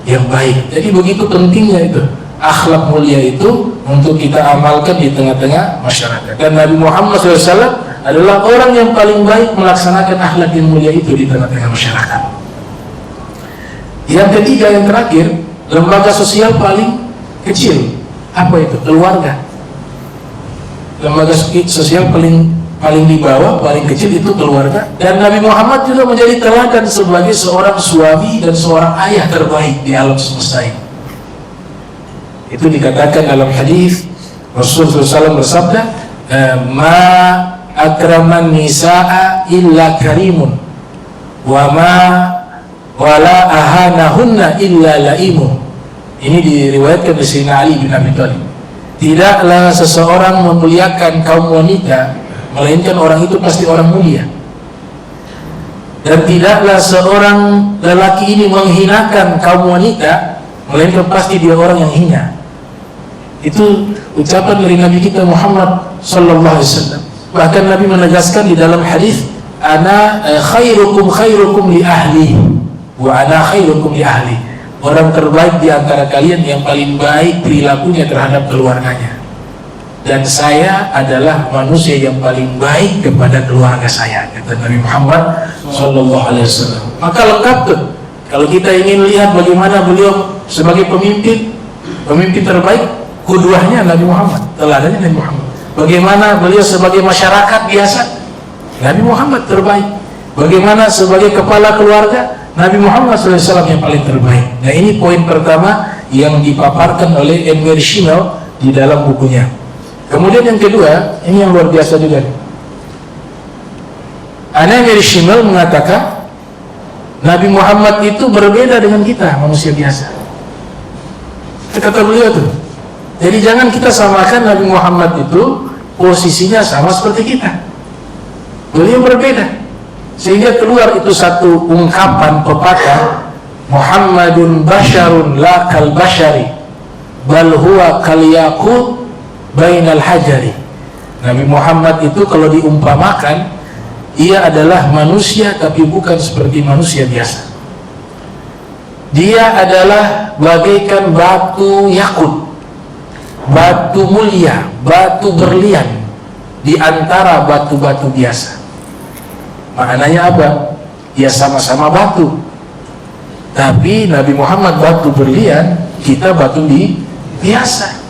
yang baik. Jadi begitu pentingnya itu akhlak mulia itu untuk kita amalkan di tengah-tengah masyarakat. Dan Nabi Muhammad SAW adalah orang yang paling baik melaksanakan akhlak yang mulia itu di tengah-tengah masyarakat. Yang ketiga, yang terakhir, lembaga sosial paling kecil apa itu? Keluarga. Lembaga sosial paling di bawah, paling kecil itu keluarga. Dan Nabi Muhammad juga menjadi teladan sebagai seorang suami dan seorang ayah terbaik di alam semesta ini. Itu dikatakan dalam hadis Rasulullah SAW bersabda, ma akraman nisa'a illa karimun wa ma wala ahanahunna illa laimun. Ini diriwayatkan dari Sayyidina Ali bin Abi Thalib. Tidaklah seseorang memuliakan kaum wanita melainkan orang itu pasti orang mulia. Dan tidaklah seorang lelaki ini menghinakan kaum wanita melainkan pasti dia orang yang hina. Itu ucapan dari Nabi kita Muhammad sallallahu alaihi wasallam. Bahkan Nabi menegaskan di dalam hadis, ana khairukum li ahli wa ana khairukum li ahli. Orang terbaik di antara kalian yang paling baik perilakunya terhadap keluarganya. Dan saya adalah manusia yang paling baik kepada keluarga saya, kata Nabi Muhammad sallallahu alaihi wasallam. Maka lengkap tuh. Kalau kita ingin lihat bagaimana beliau sebagai pemimpin terbaik, kuduahnya Nabi Muhammad, teladannya Nabi Muhammad. Bagaimana beliau sebagai masyarakat biasa, Nabi Muhammad terbaik. Bagaimana sebagai kepala keluarga, Nabi Muhammad SAW yang paling terbaik. Nah, ini poin pertama yang dipaparkan oleh Emir Shimel di dalam bukunya. Kemudian yang kedua, ini yang luar biasa juga. Emir Shimel mengatakan Nabi Muhammad itu berbeda dengan kita, manusia biasa. Itu kata beliau tuh. Jadi jangan kita samakan Nabi Muhammad itu posisinya sama seperti kita. Beliau berbeda. Sehingga keluar itu satu ungkapan pepatah, Muhammadun basyarun la kal basyari bal huwa kal yaqut bainal hajari. Nabi Muhammad itu kalau diumpamakan, ia adalah manusia tapi bukan seperti manusia biasa. Dia adalah bagaikan batu yakut, batu mulia, batu berlian di antara batu-batu biasa. Maknanya apa? Ya sama-sama batu, tapi Nabi Muhammad batu berlian, kita batu biasa.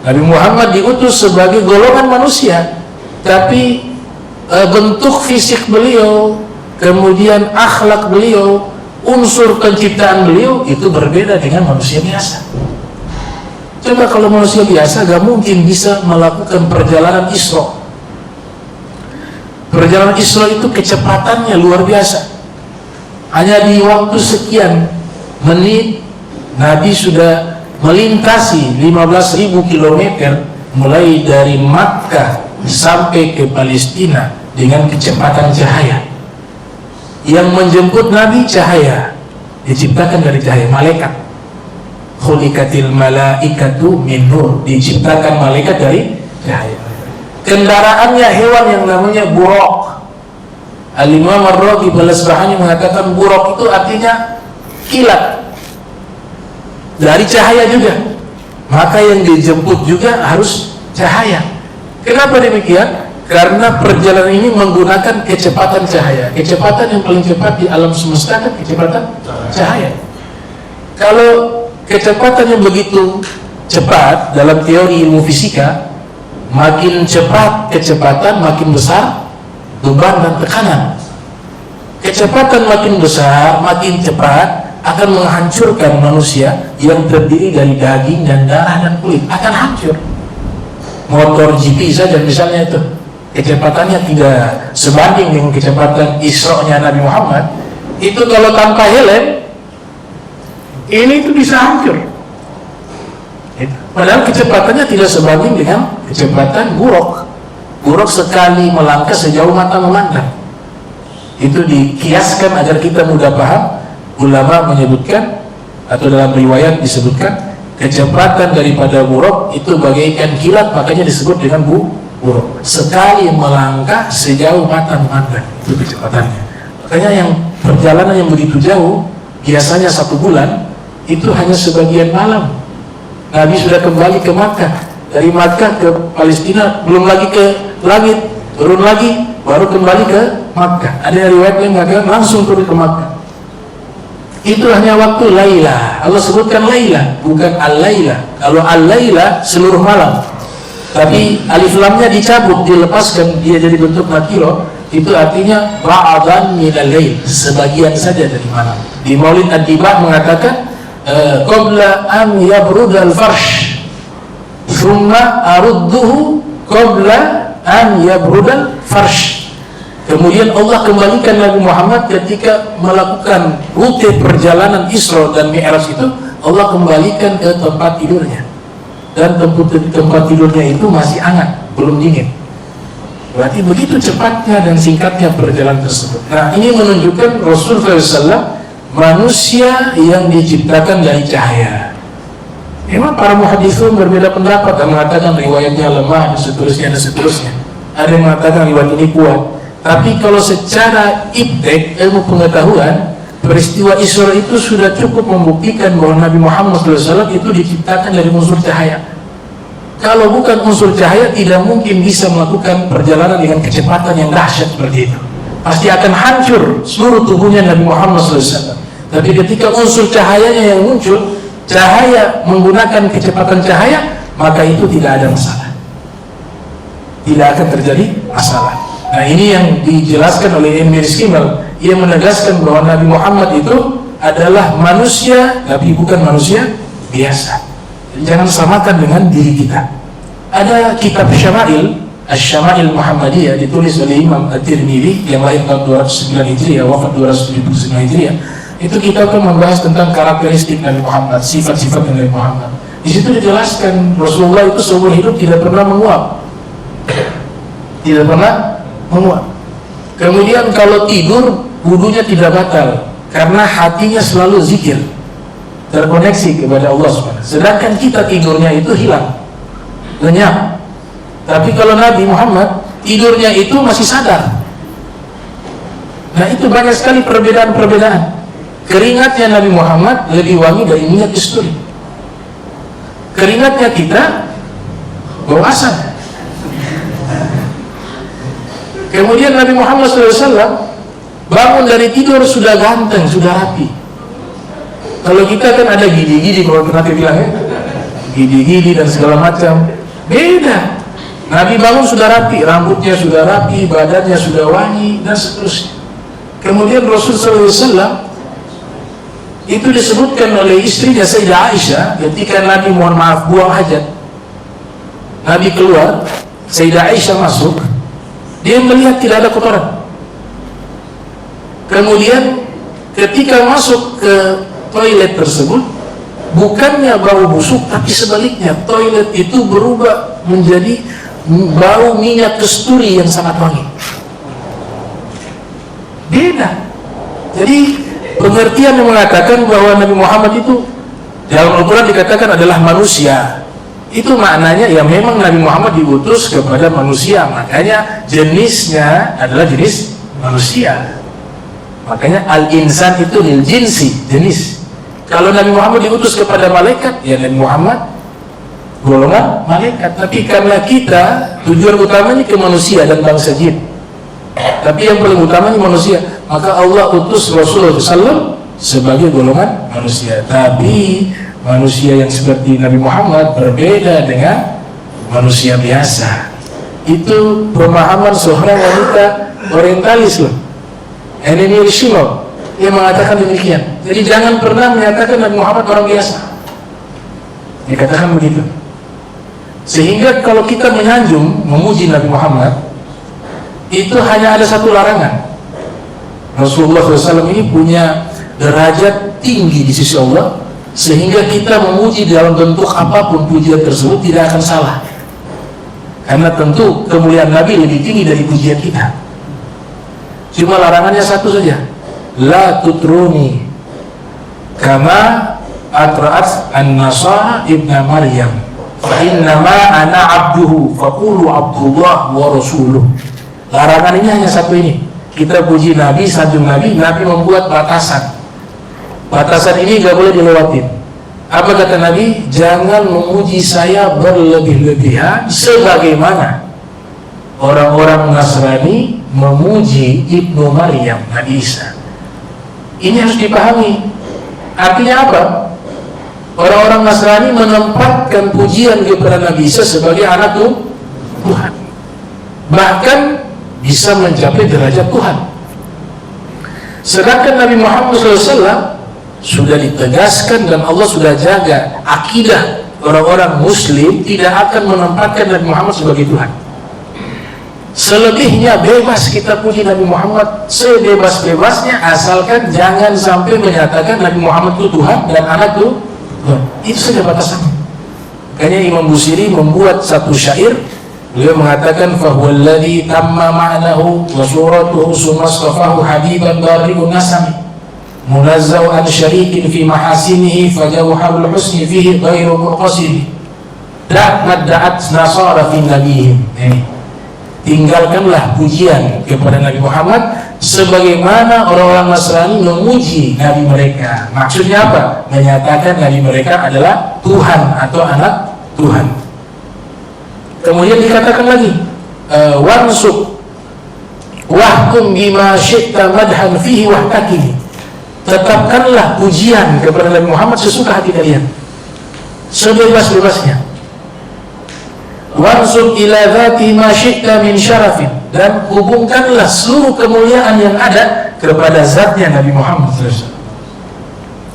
Nabi Muhammad diutus sebagai golongan manusia, tapi bentuk fisik beliau, kemudian akhlak beliau, unsur penciptaan beliau itu berbeda dengan manusia biasa. Coba kalau manusia biasa gak mungkin bisa melakukan perjalanan Isra. Perjalanan Isra itu kecepatannya luar biasa. Hanya di waktu sekian menit Nabi sudah melintasi 15.000 km mulai dari Makkah sampai ke Palestina dengan kecepatan cahaya. Yang menjemput Nabi cahaya, diciptakan dari cahaya, malaikat. Khuliqatil malaikatu min nur, diciptakan malaikat dari cahaya. Kendaraannya hewan yang namanya buraq. Al-Imam Ar-Raghib Al-Asbahani mengatakan buraq itu artinya kilat, dari cahaya juga. Maka yang dijemput juga harus cahaya. Kenapa demikian? Karena perjalanan ini menggunakan kecepatan cahaya. Kecepatan yang paling cepat di alam semesta kan kecepatan cahaya. Kalau kecepatan yang begitu cepat dalam teori ilmu fisika, makin cepat kecepatan, makin besar beban dan tekanan. Kecepatan makin besar, makin cepat akan menghancurkan manusia yang terdiri dari daging dan darah dan kulit, akan hancur. Motor GP saja misalnya itu, kecepatannya tidak sebanding dengan kecepatan Isra-nya Nabi Muhammad. Itu kalau tanpa helm, ini itu bisa hancur. Padahal kecepatannya tidak sebanding dengan kecepatan buraq. Buraq sekali melangkah sejauh mata memandang. Itu dikiaskan agar kita mudah paham. Ulama menyebutkan, atau dalam riwayat disebutkan, kecepatan daripada buraq itu bagaikan kilat, makanya disebut dengan buraq. Sekali melangkah sejauh mata memandang, itu kecepatannya. Makanya yang perjalanan yang begitu jauh, biasanya 1 bulan, itu hanya sebagian malam. Nabi sudah kembali ke Makkah. Dari Makkah ke Palestina, belum lagi ke langit, turun lagi, baru kembali ke Makkah. Ada riwayat yang mengatakan langsung turun ke Makkah. Itu hanya waktu Laila. Allah sebutkan Laila, bukan Al-Laila. Kalau Al-Laila seluruh malam, tapi alif lamnya dicabut, dilepaskan, dia jadi bentuk nakiro. Itu artinya ba'adan minal lail, sebagian saja dari malam. Di Maulid Ad-Dibah mengatakan qabla an yabrudal farsh thumma arudduhu qabla an yabrudal farsh. Kemudian Allah kembalikan Nabi Muhammad ketika melakukan rute perjalanan Isra dan Mi'raj itu, Allah kembalikan ke tempat tidurnya. Dan tempat tidurnya itu masih hangat, belum dingin. Berarti begitu cepatnya dan singkatnya perjalanan tersebut. Nah, ini menunjukkan Rasulullah SAW manusia yang diciptakan dari cahaya. Memang para muhadithun berbeda pendapat dan mengatakan riwayatnya lemah dan seterusnya dan seterusnya. Ada yang mengatakan riwayat ini kuat. Tapi kalau secara ibtek, ilmu pengetahuan, peristiwa Isra itu sudah cukup membuktikan bahwa Nabi Muhammad SAW itu diciptakan dari unsur cahaya. Kalau bukan unsur cahaya, tidak mungkin bisa melakukan perjalanan dengan kecepatan yang dahsyat seperti itu. Pasti akan hancur seluruh tubuhnya Nabi Muhammad SAW. Tapi ketika unsur cahayanya yang muncul, cahaya menggunakan kecepatan cahaya, maka itu tidak ada masalah. Tidak akan terjadi masalah. Nah, ini yang dijelaskan oleh Emir Skimal. Ia menegaskan bahwa Nabi Muhammad itu adalah manusia, tapi bukan manusia biasa. Jangan samakan dengan diri kita. Ada kitab Syama'il, Asy-Syama'il Muhammadiyah, ditulis oleh Imam At-Tirmidzi yang lahir tahun 209 Hijriah, wafat 279 Hijriah. Itu kita akan membahas tentang karakteristik Nabi Muhammad, sifat-sifat Nabi Muhammad. Di situ dijelaskan Rasulullah itu seumur hidup tidak pernah menguap. Tidak pernah menguap. Kemudian kalau tidur, wudunya tidak batal karena hatinya selalu zikir, terkoneksi kepada Allah SWT. Sedangkan kita tidurnya itu hilang, lenyap. Tapi kalau Nabi Muhammad tidurnya itu masih sadar. Nah, itu banyak sekali perbedaan-perbedaan. Keringatnya Nabi Muhammad lebih wangi dari minyak kasturi. Keringatnya kita bau asam. Kemudian Nabi Muhammad SAW bangun dari tidur sudah ganteng, sudah rapi. Kalau kita kan ada gidi-gidi, kalau nanti bilangnya gidi-gidi dan segala macam. Beda. Nabi bangun sudah rapi, rambutnya sudah rapi, badannya sudah wangi dan seterusnya. Kemudian Rasulullah SAW itu disebutkan oleh istrinya Sayyidah Aisyah ketika Nabi mohon maaf buang hajat. Nabi keluar, Sayyidah Aisyah masuk, dia melihat tidak ada kotoran. Kemudian ketika masuk ke toilet tersebut, bukannya bau busuk, tapi sebaliknya toilet itu berubah menjadi bau minyak kasturi yang sangat wangi. Beda. Jadi pengertian yang mengatakan bahwa Nabi Muhammad itu dalam Al-Quran dikatakan adalah manusia, itu maknanya ya memang Nabi Muhammad diutus kepada manusia, makanya jenisnya adalah jenis manusia. Makanya al-insan itu lil jinsi, jenis. Kalau Nabi Muhammad diutus kepada malaikat, ya Nabi Muhammad golongan malaikat. Tapi karena kita tujuan utamanya ke manusia dan bangsa jin, tapi yang paling utamanya manusia, maka Allah utus Rasulullah SAW sebagai golongan manusia. Tapi manusia yang seperti Nabi Muhammad berbeda dengan manusia biasa. Itu pemahaman seorang wanita orientalis loh, Enemy Rishimo, yang mengatakan demikian. Jadi jangan pernah menyatakan Nabi Muhammad orang biasa, dikatakan begitu. Sehingga kalau kita menyanjung memuji Nabi Muhammad, itu hanya ada satu larangan. Rasulullah SAW ini punya derajat tinggi di sisi Allah, sehingga kita memuji dalam bentuk apapun pujian tersebut tidak akan salah. Karena tentu kemuliaan Nabi lebih tinggi dari pujian kita. Cuma larangannya satu saja, la tutruni kama atra'at an-nasara ibna Maryam fa innama ana abduhu faqulu abdullah wa rasuluh. Larangan ini hanya satu ini. Kita puji Nabi, sanjung Nabi, Nabi membuat batasan. Batasan ini gak boleh dilewatin. Apa kata Nabi? Jangan memuji saya berlebih-lebihan sebagaimana orang-orang Nasrani memuji Ibnu Maryam, Nabi Isa. Ini harus dipahami. Artinya apa? Orang-orang Nasrani menempatkan pujian kepada Nabi Isa sebagai anak Tuhan, bahkan bisa mencapai derajat Tuhan. Sedangkan Nabi Muhammad SAW sudah ditegaskan dan Allah sudah jaga akidah orang-orang Muslim tidak akan menempatkan Nabi Muhammad sebagai Tuhan. Selebihnya bebas kita puji Nabi Muhammad sebebas-bebasnya, asalkan jangan sampai menyatakan Nabi Muhammad itu Tuhan dan anak Tuhan. Itu saja batasannya. Makanya Imam Busiri membuat satu syair. Beliau mengatakan fahuwallazi tamma ma'nahu wa suratuhu sumastafahu habiban bari'un nasami munazzau an syarikin fi mahasinihi fajawhabul husni fihi ghairu muqasiri da'at nasara fi nabihim. Tinggalkanlah pujian kepada Nabi Muhammad sebagaimana orang-orang Nasrani memuji Nabi mereka. Maksudnya apa? Menyatakan Nabi mereka adalah Tuhan atau anak Tuhan. Kemudian dikatakan lagi wansub wahkum bima syi'ta madhan fihi wahtakini. Tetapkanlah pujian kepada Nabi Muhammad sesuka hati kalian, sebebas-bebasnya. Wansub ila dzati ma syi'ta min syarafin, dan hubungkanlah seluruh kemuliaan yang ada kepada zatnya Nabi Muhammad SAW.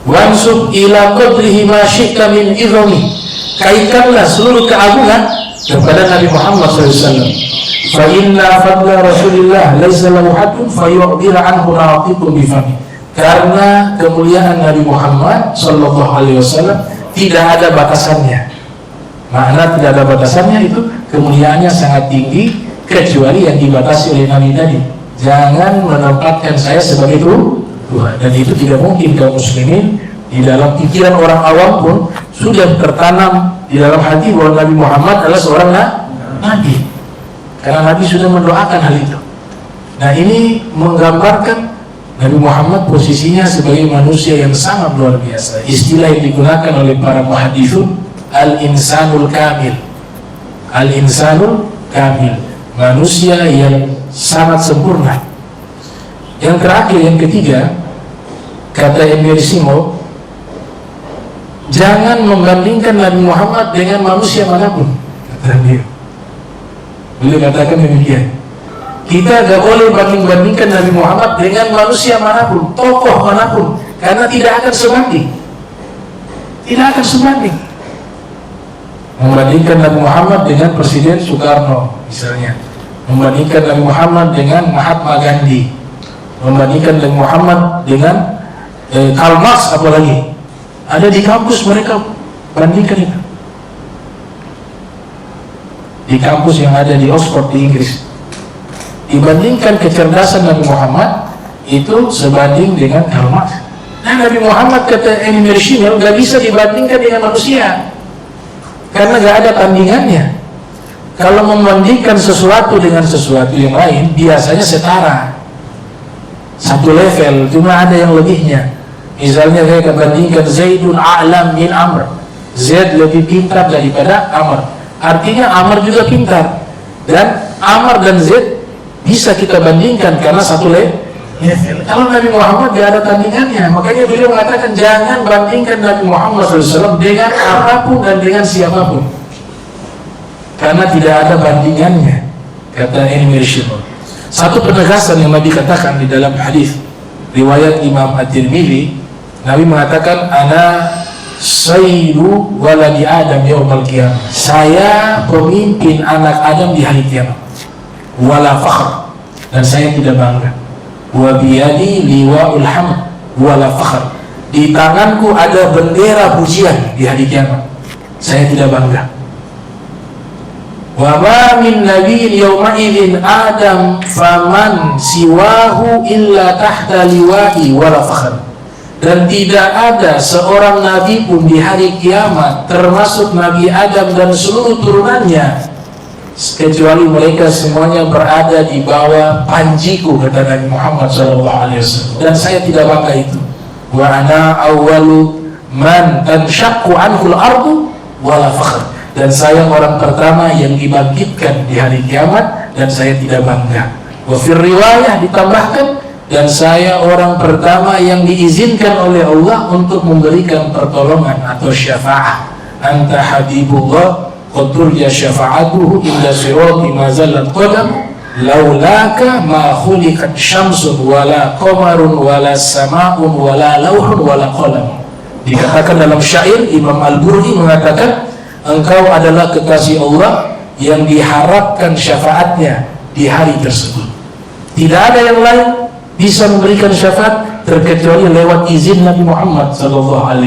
Wansub ila qadrihi ma syi'ta min idhami, kaitkanlah seluruh keagungan kepada Nabi Muhammad SAW. Fa inna fadla Rasulillah laisa lahu haddun fa yu'dira anhu naqitun bifami. Karena kemuliaan Nabi Muhammad SAW tidak ada batasannya. Makna tidak ada batasannya itu kemuliaannya sangat tinggi, kecuali yang dibatasi oleh Nabi tadi. Jangan menempatkan saya sebagai Tuhan. Dan itu tidak mungkin kaum muslimin. Di dalam pikiran orang awam pun sudah tertanam di dalam hati bahwa Nabi Muhammad adalah seorang Nabi, karena Nabi sudah mendoakan hal itu. Nah, ini menggambarkan Nabi Muhammad posisinya sebagai manusia yang sangat luar biasa. Istilah yang digunakan oleh para muhadithun, al-insanul kamil. Al-insanul kamil, manusia yang sangat sempurna. Yang terakhir, yang ketiga, kata Emir Simo, jangan membandingkan Nabi Muhammad dengan manusia manapun. Kata beliau katakan demikian. Kita gak boleh banding-bandingkan Nabi Muhammad dengan manusia manapun, tokoh manapun, karena tidak akan sebanding. Tidak akan sebanding. Membandingkan Nabi Muhammad dengan Presiden Soekarno misalnya, membandingkan Nabi Muhammad dengan Mahatma Gandhi, membandingkan Nabi Muhammad dengan Karl Marx, apalagi ada di kampus mereka bandingkan itu, di kampus yang ada di Oxford di Inggris, dibandingkan kecerdasan Nabi Muhammad itu sebanding dengan Elon Musk. Nah, Nabi Muhammad kata Emir Shimel nggak bisa dibandingkan dengan manusia karena nggak ada tandingannya. Kalau membandingkan sesuatu dengan sesuatu yang lain biasanya setara, satu level, cuma ada yang lebihnya. Misalnya saya bandingkan Zaidun a'lam min Amr, Zaid lebih pintar daripada Amr, artinya Amr juga pintar, dan Amr dan Zaid bisa kita bandingkan karena satu level. Kalau Nabi Muhammad tidak ada tandingannya, makanya beliau mengatakan jangan bandingkan Nabi Muhammad SAW dengan apapun dan dengan siapapun, karena tidak ada bandingannya, kata Emir Shimon. Satu penegasan yang Nabi katakan di dalam hadis riwayat Imam At-Tirmidzi, Nabi mengatakan ana sayyidu waladi Adam yaumil qiyamah, saya pemimpin anak Adam di hari kiamat, wala fakhr, dan saya tidak bangga, wa biyadi liwa'ul hamd wala fakhr, di tanganku ada bendera pujian di hari kiamat, saya tidak bangga. Wa ma min nabiyyin yawma idzin Adam faman siwahu illa tahta liwa'i wala fakhr, dan tidak ada seorang nabi pun di hari kiamat termasuk Nabi Adam dan seluruh turunannya kecuali mereka semuanya berada di bawah panjiku, kata Nabi Muhammad SAW, dan saya tidak bangga itu. Wa ana awwalu man tanshaqqu anhul ardu wala fakhr, dan saya orang pertama yang dibangkitkan di hari kiamat dan saya tidak bangga. Wa fir riwayah ditambahkan, dan saya orang pertama yang diizinkan oleh Allah untuk memberikan pertolongan atau syafaat. Anta habibullah qad turja syafa'atuhu illa sirati ma zallat qadam laulaka ma khuliqat syamsun wala qamarun wala sama'un wala lauhun wala qalam. Dikatakan dalam syair, Imam Al-Burdi mengatakan, engkau adalah kekasih Allah yang diharapkan syafaatnya di hari tersebut. Tidak ada yang lain bisa memberikan syafaat terkecuali lewat izin Nabi Muhammad SAW.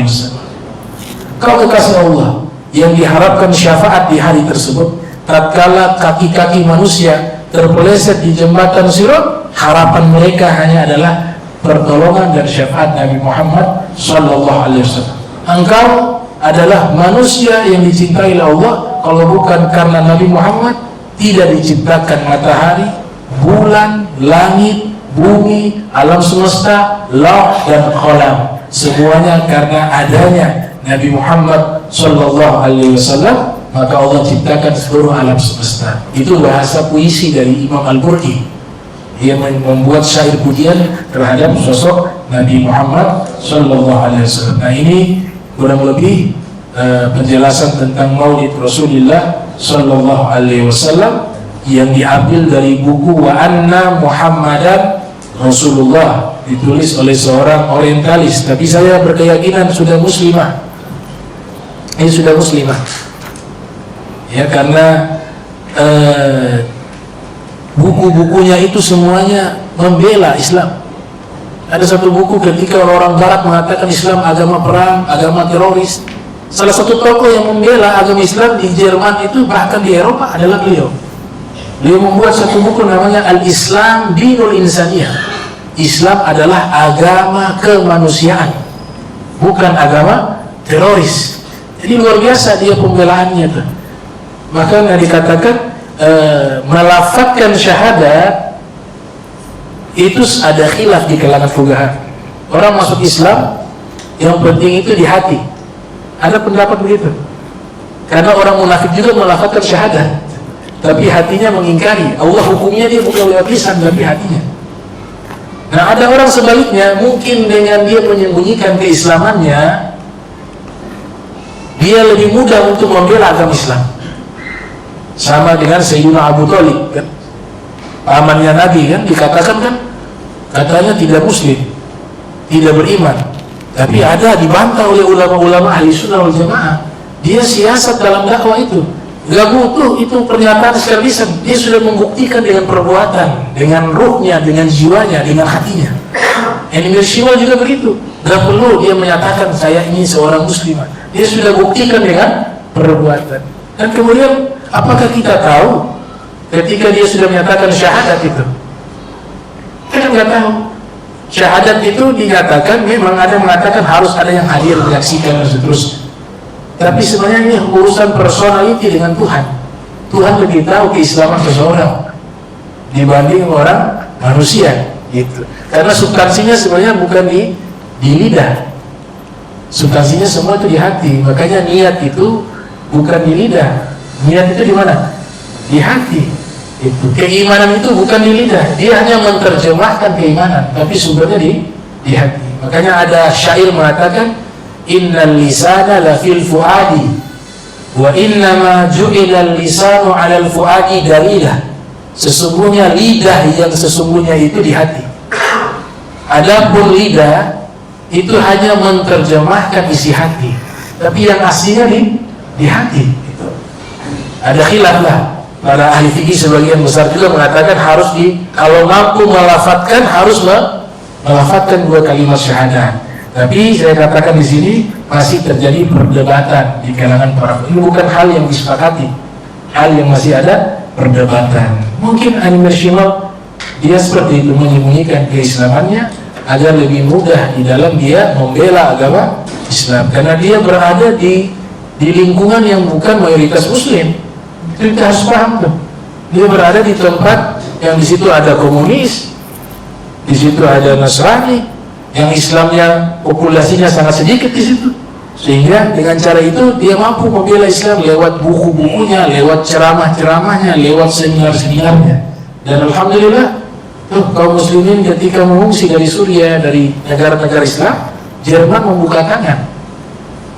Kau kekasih Allah yang diharapkan syafaat di hari tersebut, tatkala kaki-kaki manusia terpeleset di jembatan Sirat, harapan mereka hanya adalah pertolongan dan syafaat Nabi Muhammad SAW. Engkau adalah manusia yang dicintai oleh Allah. Kalau bukan karena Nabi Muhammad, tidak diciptakan matahari, bulan, langit, bumi, alam semesta, lauh dan qalam. Semuanya karena adanya Nabi Muhammad SAW, maka Allah ciptakan seluruh alam semesta. Itu bahasa puisi dari Imam Al-Burdi yang membuat syair pujian terhadap sosok Nabi Muhammad SAW. Nah, ini kurang lebih penjelasan tentang Maulid Rasulullah SAW yang diambil dari buku Wa Anna Muhammadan Rasulullah, ditulis oleh seorang orientalis, tapi saya berkeyakinan sudah muslimah. Ini sudah muslimah, ya, karena buku-bukunya itu semuanya membela Islam. Ada satu buku ketika orang Barat mengatakan Islam agama perang, agama teroris, salah satu tokoh yang membela agama Islam di Jerman itu, bahkan di Eropa, adalah beliau. Beliau membuat satu buku namanya Al-Islam Dinul Insaniyah. Islam adalah agama kemanusiaan, bukan agama teroris. Jadi luar biasa dia pembelaannya tuh. Maka dikatakan melafadzkan syahadat itu ada khilaf di kalangan fuqaha. Orang masuk Islam yang penting itu di hati. Ada pendapat begitu. Karena orang munafik juga melafadzkan syahadat, tapi hatinya mengingkari. Allah hukumnya dia bukan lewat lisan, tapi hatinya. Nah, ada orang sebaliknya, mungkin dengan dia menyembunyikan keislamannya, dia lebih mudah untuk membela agama Islam. Sama dengan Sayyidina Abu Thalib, kan, pamannya Nabi, kan, dikatakan kan katanya tidak muslim, tidak beriman, tapi ada dibantah oleh ulama-ulama ahli sunnah wal jamaah. Dia siasat dalam dakwah itu, gak butuh itu pernyataan secara lisan, dia sudah membuktikan dengan perbuatan, dengan ruhnya, dengan jiwanya, dengan hatinya. Emir Shimel juga begitu, gak perlu dia menyatakan saya ini seorang muslimah, dia sudah buktikan dengan perbuatan. Dan kemudian apakah kita tahu ketika dia sudah menyatakan syahadat itu? Kita nggak tahu. Syahadat itu dinyatakan, memang ada mengatakan harus ada yang hadir menyaksikan dan seterusnya. Tapi sebenarnya ini urusan personality dengan Tuhan. Tuhan lebih tahu keislaman seseorang dibanding orang manusia, gitu. Karena substansinya sebenarnya bukan di lidah, substansinya semua itu di hati. Makanya niat itu bukan di lidah, niat itu di mana? Di hati. Itu keimanan itu bukan di lidah, dia hanya menerjemahkan keimanan, tapi sumbernya di hati. Makanya ada syair mengatakan, innal lisana la fil fuadi wa innama ju'ilal lisanu 'alal fuadi dalilah. Sesungguhnya lidah yang sesungguhnya itu di hati. Adapun lidah itu hanya menerjemahkan isi hati, tapi yang aslinya di hati. Gitu. Ada khilaf lah. Para ahli fikih sebagian besar juga mengatakan harus kalau mampu melafatkan harus melafatkan 2 kalimat syahadat. Tapi saya katakan di sini masih terjadi perdebatan di kalangan para ulama. Ini bukan hal yang disepakati, hal yang masih ada perdebatan. Mungkin animational dia seperti itu menyembunyikan keislamannya agar lebih mudah di dalam dia membela agama Islam, karena dia berada di lingkungan yang bukan mayoritas Muslim. Itu kita harus paham tuh. Dia berada di tempat yang di situ ada komunis, di situ ada Nasrani, yang Islamnya populasinya sangat sedikit di situ. Sehingga dengan cara itu dia mampu membela Islam lewat buku-bukunya, lewat ceramah-ceramahnya, lewat seminar-seminarnya. Dan alhamdulillah, tuh kaum muslimin ketika mengungsi dari Suriah, dari negara-negara Islam, Jerman membuka tangan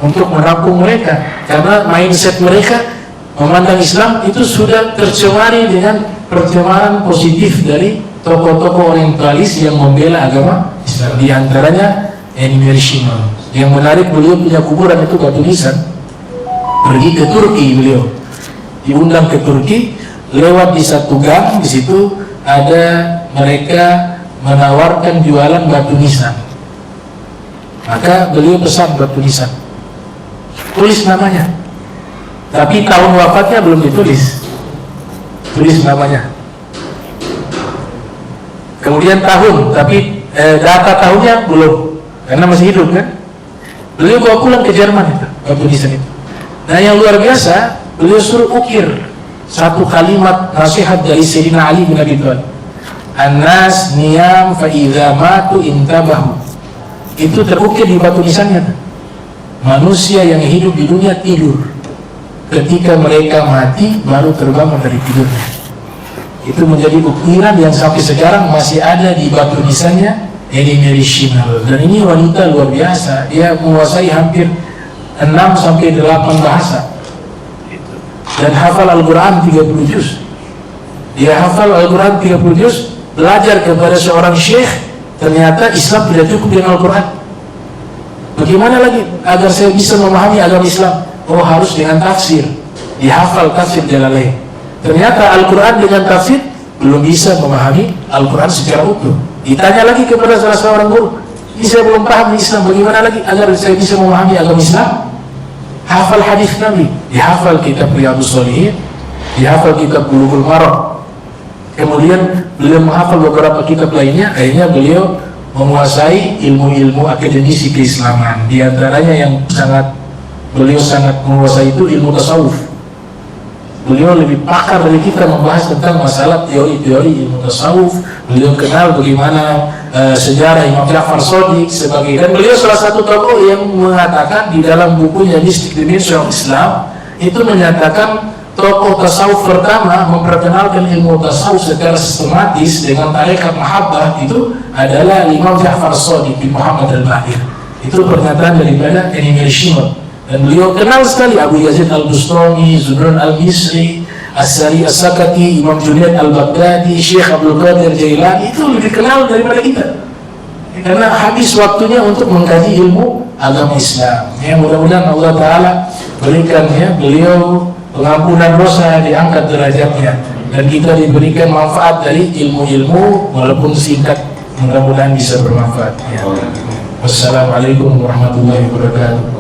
untuk menampung mereka, karena mindset mereka memandang Islam itu sudah tercemari dengan pencemaran positif dari tokoh-tokoh orientalis yang membela agama Islam. Di antaranya Ennio Morricone. Yang menarik, beliau punya kuburan itu batu nisan. Pergi ke Turki, beliau diundang ke Turki, lewat di satu gang, di situ ada mereka menawarkan jualan batu nisan. Maka beliau pesan batu nisan, tulis namanya. Tapi tahun wafatnya belum ditulis, tulis namanya. Kemudian tahun, tapi data tahunnya belum, karena masih hidup kan. Beliau bawa pulang ke Jerman itu, batu nisan itu. Nah yang luar biasa, beliau suruh ukir satu kalimat nasihat dari Sayyidina Ali bin Abi Thalib. An-nas niyam fa idza matu intabahu. Itu terukir di batu nisannya. Manusia yang hidup di dunia tidur, ketika mereka mati baru terbangun dari tidurnya. Itu menjadi ukiran yang sampai sekarang masih ada di batu nisannya Ennio Morricone. Dan ini wanita luar biasa, dia menguasai hampir 6 sampai 8 bahasa dan hafal Al-Quran 30 juz. Dia hafal Al-Quran 30 juz, belajar kepada seorang syekh. Ternyata Islam tidak cukup dengan Al-Quran. Bagaimana lagi agar saya bisa memahami agama Islam? Oh, harus dengan tafsir. Dihafal tafsir Jalalain. Ternyata Al-Quran dengan tafsir belum bisa memahami Al-Quran secara utuh. Ditanya lagi kepada salah seorang guru, ini saya belum paham Islam, bagaimana lagi agar saya bisa memahami agama Islam? Hafal hadis Nabi, dihafal kitab Riyadhus Shalihin, dihafal kitab Bulughul Maram. Kemudian beliau menghafal beberapa kitab lainnya. Akhirnya beliau menguasai ilmu-ilmu akademisi keislaman. Di antaranya yang beliau sangat menguasai itu ilmu tasawuf. Beliau lebih pakar dari kita membahas tentang masalah teori-teori ilmu tasawuf. Beliau kenal bagaimana sejarah Imam Ja'far Shadiq sebagai, dan beliau salah satu tokoh yang mengatakan di dalam bukunya Mystic Dimension of Islam itu menyatakan tokoh tasawuf pertama memperkenalkan ilmu tasawuf secara sistematis dengan tarekat mahabbah itu adalah Imam Ja'far Shadiq bin Muhammad al-Bahir. Itu pernyataan daripada Ennio Morricone. Dan beliau kenal sekali Abu Yazid al-Bustami, Zunnun al-Misri, As-Sari As-Sakati, Imam Junaid al-Baghdadi, Syekh Abdul Qadir Jailani. Itu lebih kenal daripada kita, karena habis waktunya untuk mengkaji ilmu agama Islam. Ya, mudah-mudahan Allah Ta'ala berikan beliau pengampunan dosa, diangkat derajatnya, dan kita diberikan manfaat dari ilmu-ilmu walaupun singkat. Mudah-mudahan bisa bermanfaat. Ya. Wassalamualaikum warahmatullahi wabarakatuh.